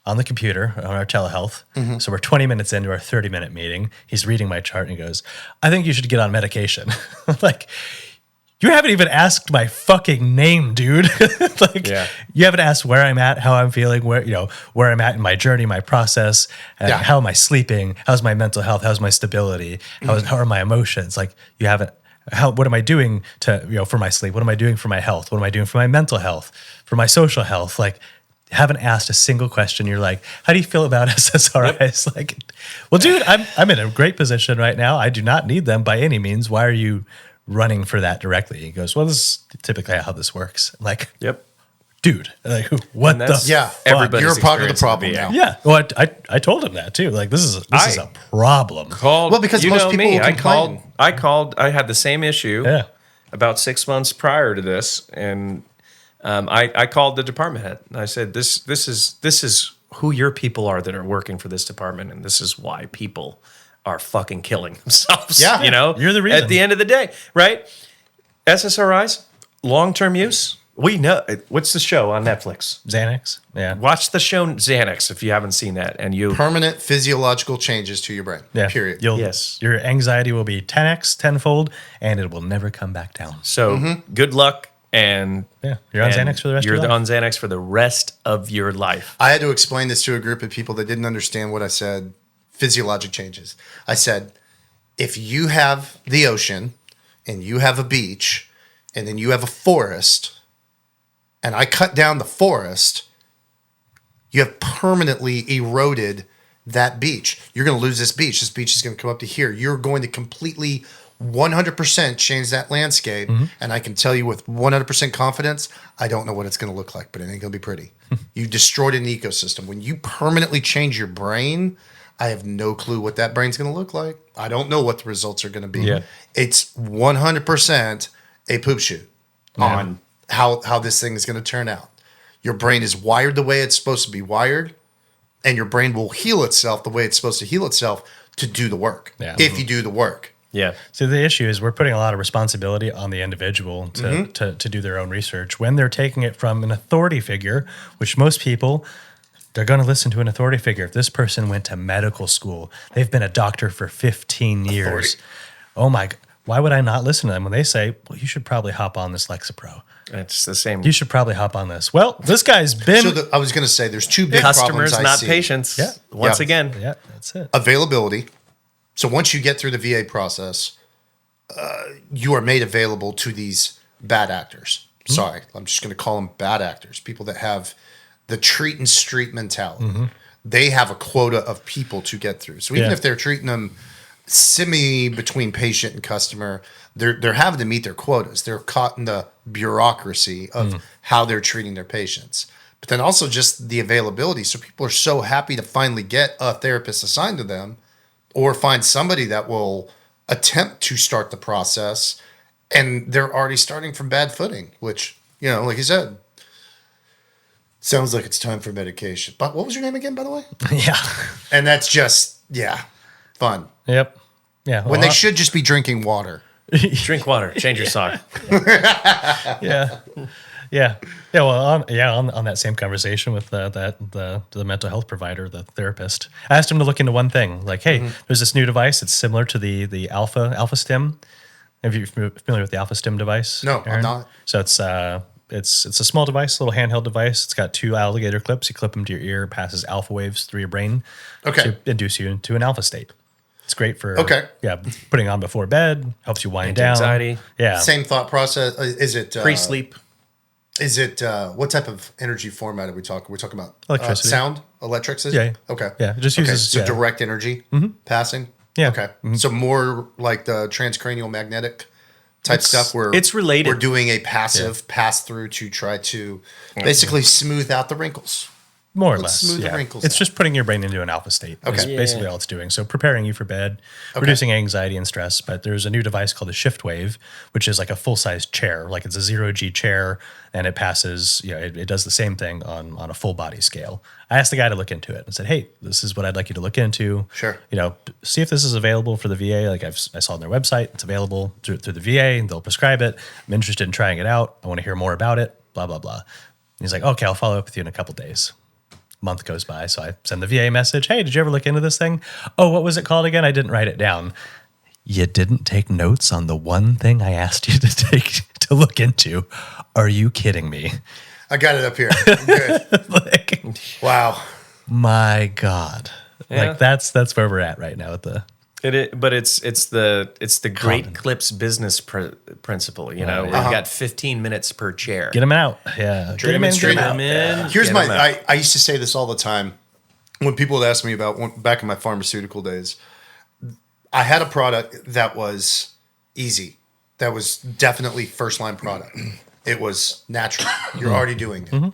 on the computer on our telehealth. So we're 20 minutes into our 30-minute meeting. He's reading my chart and he goes, "I think you should get on medication." Like, you haven't even asked my fucking name, dude. You haven't asked where I'm at, how I'm feeling, where I'm at in my journey, my process, how am I sleeping, how's my mental health, how's my stability, how are my emotions? Like, you haven't. What am I doing for my sleep? What am I doing for my health? What am I doing for my mental health, for my social health? Like, haven't asked a single question. You're like, how do you feel about SSRIs? Like, well, dude, I'm in a great position right now. I do not need them by any means. Why are you running for that directly? He goes, well, this is typically how this works. I'm like, Yep. Dude, like, what the? Yeah, Everybody's you're part of the experiencing problem the now. VA. Yeah. Well, I told him that too. Like, this is a problem. Well, because you most know people me, will complain. I called. I had the same issue. Yeah. About 6 months prior to this, and I called the department head. And I said, "This is who your people are that are working for this department, and this is why people are fucking killing themselves." Yeah. You're the reason. At the end of the day, right? SSRIs, long-term use, We know. What's the show on Netflix? Xanax. Yeah. Watch the show Xanax if you haven't seen that. And you Permanent physiological changes to your brain. Yeah. Period. Yes. Your anxiety will be 10x, tenfold, and it will never come back down. So good luck. And You're on Xanax for the rest of your life. You're on Xanax for the rest of your life. I had to explain this to a group of people that didn't understand what I said. Physiologic changes. I said, if you have the ocean and you have a beach and then you have a forest and I cut down the forest, you have permanently eroded that beach. You're going to lose this beach. This beach is going to come up to here. You're going to completely 100% change that landscape. And I can tell you with 100% confidence, I don't know what it's going to look like, but it ain't going to be pretty. You destroyed an ecosystem. When you permanently change your brain, I have no clue what that brain's going to look like. I don't know what the results are going to be. Yeah. It's 100% a poop shoot on how this thing is going to turn out. Your brain is wired the way it's supposed to be wired, and your brain will heal itself the way it's supposed to heal itself to do the work. Yeah. If you do the work. Yeah. So the issue is we're putting a lot of responsibility on the individual to do their own research when they're taking it from an authority figure, which most people, they're going to listen to an authority figure. If this person went to medical school, they've been a doctor for 15 years. Authority. Oh my, why would I not listen to them when they say, well, you should probably hop on this Lexapro. It's the same. You should probably hop on this. Well, this guy's been... So I was going to say there's two big Customers, problems I not see. patients. Yeah. Once Yeah. again. Yeah, that's it. Availability. So once you get through the VA process, you are made available to these bad actors. Sorry, I'm just going to call them bad actors. People that have the treat and street mentality. They have a quota of people to get through. So even if they're treating them semi between patient and customer, they're having to meet their quotas. They're caught in the bureaucracy of how they're treating their patients. But then also just the availability. So people are so happy to finally get a therapist assigned to them or find somebody that will attempt to start the process, and they're already starting from bad footing, which, you know, like you said, sounds like it's time for medication. But what was your name again, by the way? Yeah. And that's just, fun. Yep. Yeah. When they should just be drinking water. Drink water. Change your sock. Yeah. Yeah. Yeah. Well, on that same conversation with the mental health provider, the therapist, I asked him to look into one thing. Like, hey, there's this new device. It's similar to the Alpha Stim. Are you familiar with the Alpha Stim device? No, Aaron? I'm not. So it's a small device, a little handheld device. It's got two alligator clips. You clip them to your ear, passes alpha waves through your brain to induce you into an alpha state. It's great for putting on before bed, helps you wind down. Anxiety. Yeah. Same thought process. Is it Pre-sleep. Is it what type of energy format are we talking? We're talking about Electricity. Sound, electricity. Yeah. Okay. Yeah. It just uses So direct energy passing. Yeah. Okay. So more like the transcranial magnetic type stuff where it's related. We're doing a passive pass through to try to basically smooth out the wrinkles. More or Let's less. smooth the Yeah. wrinkles It's out. just putting your brain into an alpha state. Okay. That's basically all it's doing. So preparing you for bed, reducing anxiety and stress. But there's a new device called a shift wave, which is like a full-size chair. Like it's a 0G chair, and it passes, it does the same thing on a full body scale. I asked the guy to look into it and said, hey, this is what I'd like you to look into. Sure. See if this is available for the VA. Like I saw on their website, it's available through the VA, and they'll prescribe it. I'm interested in trying it out. I want to hear more about it, blah, blah, blah. And he's like, okay, I'll follow up with you in a couple days. Month goes by, so I send the VA message. Hey, did you ever look into this thing? Oh, what was it called again? I didn't write it down. You didn't take notes on the one thing I asked you to look into. Are you kidding me? I got it up here. Good. Wow. My God. Yeah. Like that's where we're at right now with the But it's the Great Clips business principle. You've got 15 minutes per chair. get them out. Yeah. Get 'em in, get 'em straight out. Them in, Here's get my. 'em out. I used to say this all the time when people would ask me about back in my pharmaceutical days. I had a product that was easy. That was definitely first line product. It was natural. You're already doing it.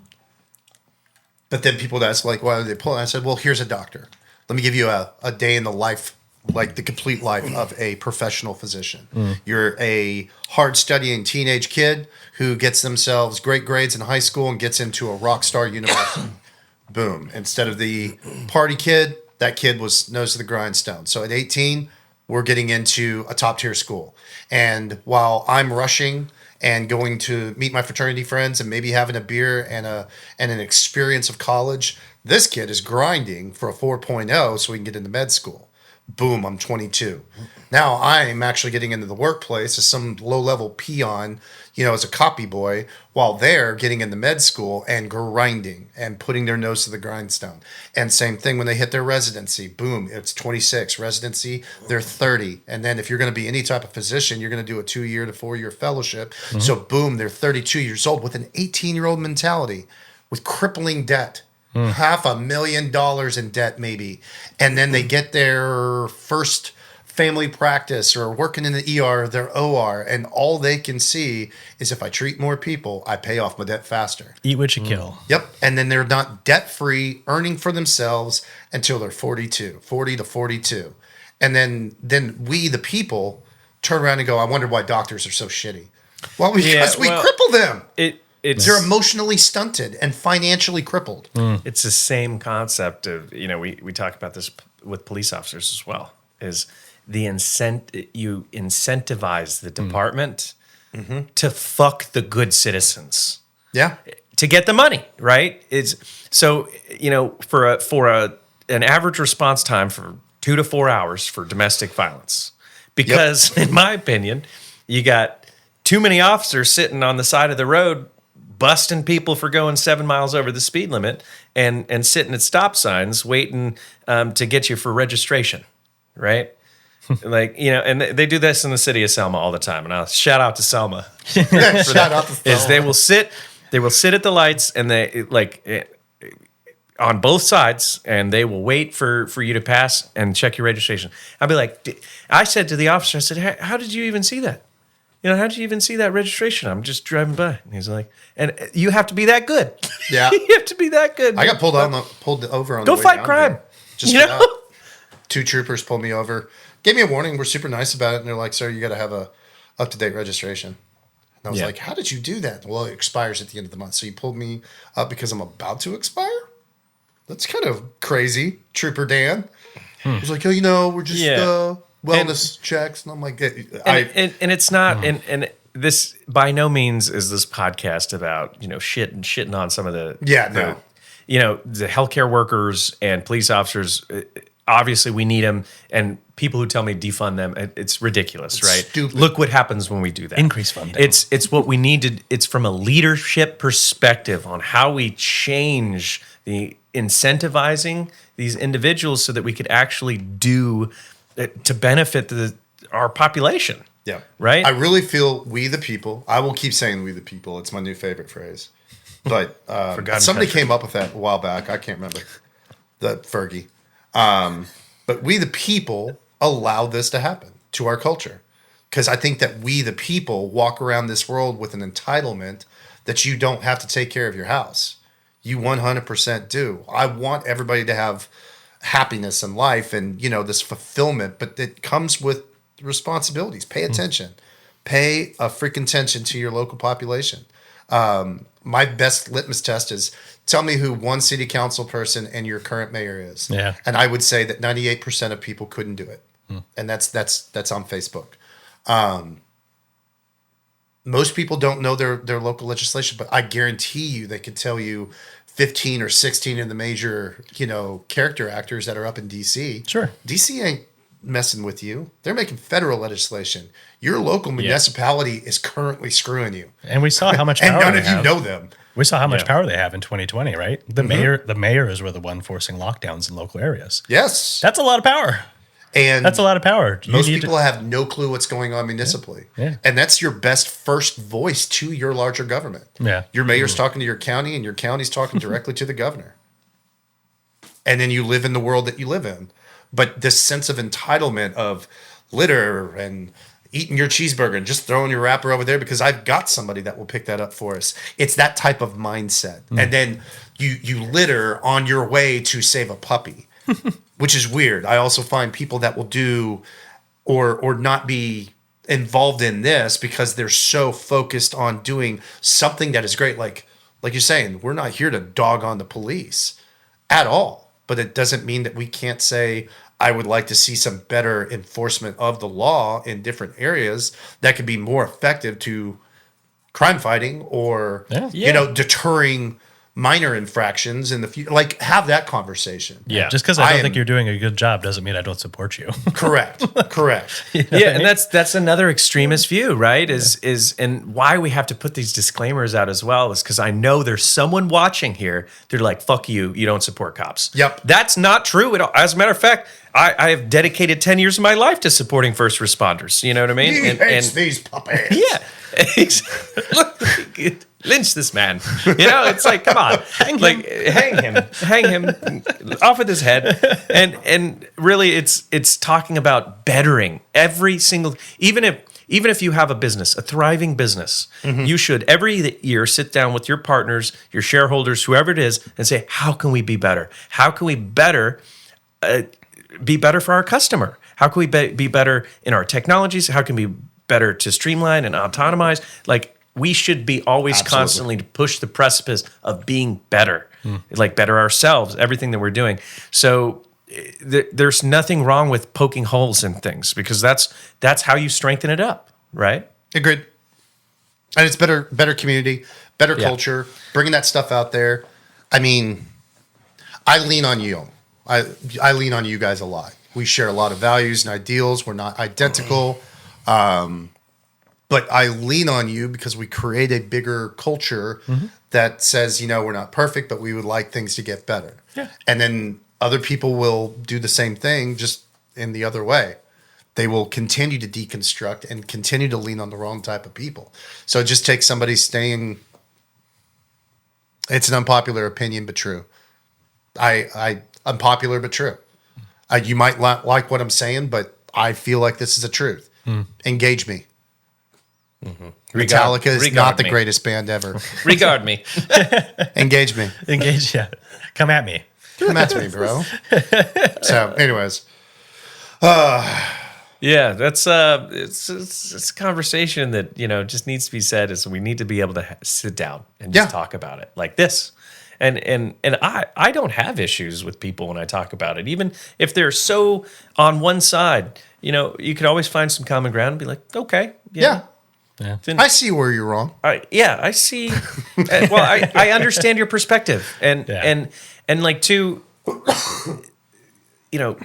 But then people would ask, like, why did they pull it? And I said, well, here's a doctor. Let me give you a day in the life, like the complete life of a professional physician. You're a hard studying teenage kid who gets themselves great grades in high school and gets into a rock star university. Boom. Instead of the party kid, that kid was nose to the grindstone. So at 18, we're getting into a top tier school. And while I'm rushing and going to meet my fraternity friends and maybe having a beer and an experience of college, this kid is grinding for a 4.0 so he can get into med school. Boom, I'm 22. Now I'm actually getting into the workplace as some low-level peon, as a copy boy, while they're getting into med school and grinding and putting their nose to the grindstone. And same thing when they hit their residency. Boom, it's 26. Residency, they're 30. And then if you're going to be any type of physician, you're going to do a 2-year to 4-year fellowship. Mm-hmm. So boom, they're 32 years old with an 18-year-old mentality with crippling debt. $500,000 in debt maybe, and then they get their first family practice or working in the ER, their OR, and all they can see is if I treat more people, I pay off my debt faster. Eat what you kill. Yep, and then they're not debt-free, earning for themselves until they're 40 to 42. And then we, the people, turn around and go, I wonder why doctors are so shitty. Well, because we cripple them. They're emotionally stunted and financially crippled. It's the same concept of, we talk about this with police officers as well, is you incentivize the department to fuck the good citizens. Yeah. To get the money, right? For an average response time for 2 to 4 hours for domestic violence. Because in my opinion, you got too many officers sitting on the side of the road busting people for going 7 miles over the speed limit and sitting at stop signs waiting to get you for registration, right? And they do this in the city of Selma all the time. And I'll shout out to Selma. Shout out to Selma. Is they will sit at the lights and they on both sides and they will wait for you to pass and check your registration. I'll be like, I said to the officer, I said, how did you even see that? How did you even see that registration? I'm just driving by. And he's like, and you have to be that good. Yeah. You have to be that good. I got pulled over on Go the way fight down crime. Here. Just 2 troopers pulled me over, gave me a warning. We're super nice about it. And they're like, sir, you got to have a up-to-date registration. And I was like, how did you do that? Well, it expires at the end of the month. So you pulled me up because I'm about to expire? That's kind of crazy, Trooper Dan. He was like, we're just... wellness checks, and I'm like, and it's not, and this by no means is this podcast about shitting on some of the the healthcare workers and police officers. Obviously, we need them, and people who tell me defund them, it's ridiculous, right? Stupid. Look what happens when we do that. Increase funding. It's what we need to. It's from a leadership perspective on how we change the incentivizing these individuals so that we could actually do. To benefit our population. Yeah. Right? I really feel we the people. I will keep saying we the people. It's my new favorite phrase. But somebody came up with that a while back. I can't remember. The Fergie. But we the people allow this to happen to our culture. Because I think that we the people walk around this world with an entitlement that you don't have to take care of your house. You 100% do. I want everybody to have happiness in life and this fulfillment, but it comes with responsibilities. Pay attention. Pay a freaking attention to your local population. My best litmus test is tell me who one city council person and your current mayor is. Yeah. And I would say that 98% of people couldn't do it. And that's on Facebook. Most people don't know their local legislation, but I guarantee you they could tell you 15 or 16 of the major, character actors that are up in D.C. Sure. D.C. ain't messing with you. They're making federal legislation. Your local municipality is currently screwing you. And we saw how much power and none they of you have. know them. We saw how much power they have in 2020, right? The mayor is the one forcing lockdowns in local areas. Yes. That's a lot of power. And that's a lot of power. Most people have no clue what's going on municipally. Yeah. And that's your best first voice to your larger government. Yeah. Your mayor's talking to your county and your county's talking directly to the governor. And then you live in the world that you live in. But this sense of entitlement of litter and eating your cheeseburger and just throwing your wrapper over there because I've got somebody that will pick that up for us. It's that type of mindset. And then you litter on your way to save a puppy. Which is weird. I also find people that will do or not be involved in this because they're so focused on doing something that is great. Like you're saying, we're not here to dog on the police at all. But it doesn't mean that we can't say, I would like to see some better enforcement of the law in different areas that could be more effective to crime fighting or, deterring minor infractions in the future. Like, have that conversation. Yeah. Just because I don't think you're doing a good job doesn't mean I don't support you. Correct. And that's another extremist view, right? Is and why we have to put these disclaimers out as well is because I know there's someone watching here. They're like, "Fuck you! You don't support cops." Yep, that's not true at all. As a matter of fact, I have dedicated 10 years of my life to supporting first responders. You know what I mean? He hates these puppies. Yeah. Lynch this man. It's like, come on, hang him off with his head. And really, it's talking about bettering every single. Even if you have a business, a thriving business, you should every year sit down with your partners, your shareholders, whoever it is, and say, how can we be better? How can we be better for our customer? How can we be better in our technologies? How can we be better to streamline and autonomize? Like, we should be always constantly to push the precipice of being better, like better ourselves, everything that we're doing. So there's nothing wrong with poking holes in things because that's how you strengthen it up, right? Agreed. And it's better community, better culture, bringing that stuff out there. I mean, I lean on you. I lean on you guys a lot. We share a lot of values and ideals. We're not identical. But I lean on you because we create a bigger culture that says, we're not perfect, but we would like things to get better. Yeah. And then other people will do the same thing, just in the other way. They will continue to deconstruct and continue to lean on the wrong type of people. So it just takes somebody staying. It's an unpopular opinion, but true. Unpopular, but true. You might not like what I'm saying, but I feel like this is the truth. Engage me. Metallica is not the greatest band ever. Regard me. Engage me. Engage, yeah. Come at me. Come at me, bro. So, anyways. Yeah, that's it's a conversation that, just needs to be said is we need to be able to sit down and just talk about it like this. And I don't have issues with people when I talk about it. Even if they're so on one side, you could always find some common ground and be like, okay. Yeah. Then, I see where you're wrong. I see. Well, I understand your perspective, and like too,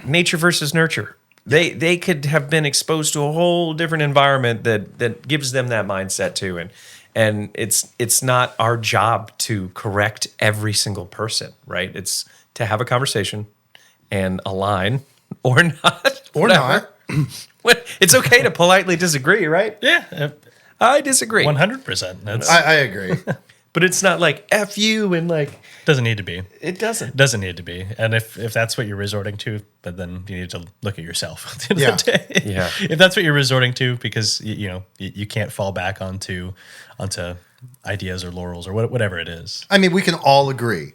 nature versus nurture. They could have been exposed to a whole different environment that gives them that mindset too, and it's not our job to correct every single person, right? It's to have a conversation and align or not, or not. It's okay to politely disagree, right? Yeah. I disagree. 100%. I agree. But it's not like F you and like... Doesn't need to be. It doesn't. Doesn't need to be. And if that's what you're resorting to, but then you need to look at yourself at the end of the day. Yeah. If that's what you're resorting to because, you can't fall back onto ideas or laurels or whatever it is. I mean, we can all agree.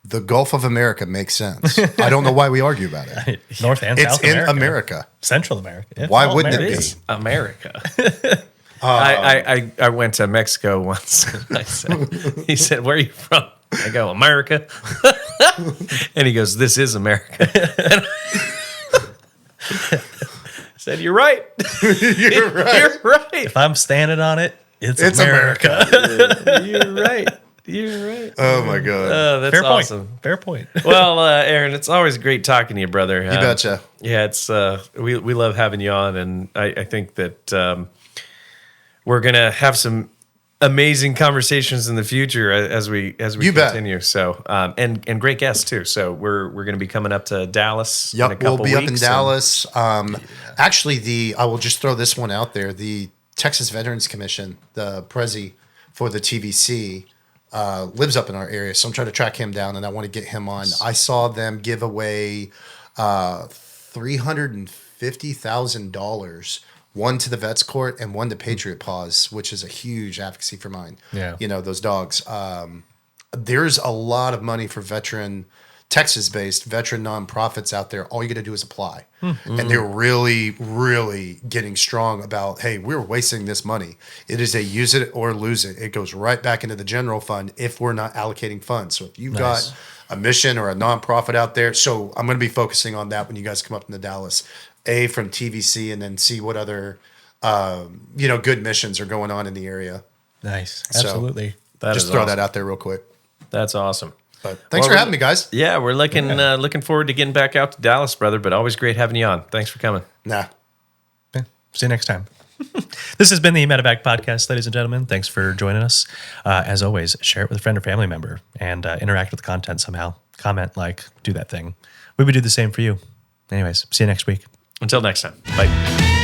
The Gulf of America makes sense. I don't know why we argue about it. North and South America. It's in America. Central America. Yeah, why wouldn't it be? America. I went to Mexico once. He said, "Where are you from?" I go, "America." And he goes, "This is America." I said, "You're right. You're right. You're right. If I'm standing on it, it's America. You're right. You're right." Oh my god. That's awesome. Fair point. Well, Aaron, it's always great talking to you, brother. You betcha. Yeah, it's we love having you on, and I think that we're gonna have some amazing conversations in the future as we continue. Bet. So and great guests too. So we're gonna be coming up to Dallas. Yep, in a couple we'll be weeks up in Dallas. Actually, I will just throw this one out there. The Texas Veterans Commission, the Prezi for the TVC, lives up in our area. So I'm trying to track him down, and I want to get him on. I saw them give away $350,000. One to the Vets Court and one to Patriot Paws, which is a huge advocacy for mine. Yeah. Those dogs. There's a lot of money for veteran Texas-based veteran nonprofits out there. All you got to do is apply. And they're really, really getting strong about, hey, we're wasting this money. It is a use it or lose it. It goes right back into the general fund if we're not allocating funds. So if you've got a mission or a nonprofit out there, so I'm going to be focusing on that when you guys come up into Dallas. From TVC, and then see what other, good missions are going on in the area. Nice. Absolutely. So, just throw that out there real quick. That's awesome. But thanks for having me, guys. Yeah, we're looking forward to getting back out to Dallas, brother, but always great having you on. Thanks for coming. Nah. Okay. See you next time. This has been the Medevac Podcast, ladies and gentlemen. Thanks for joining us. As always, share it with a friend or family member and interact with the content somehow. Comment, do that thing. We would do the same for you. Anyways, see you next week. Until next time. Bye.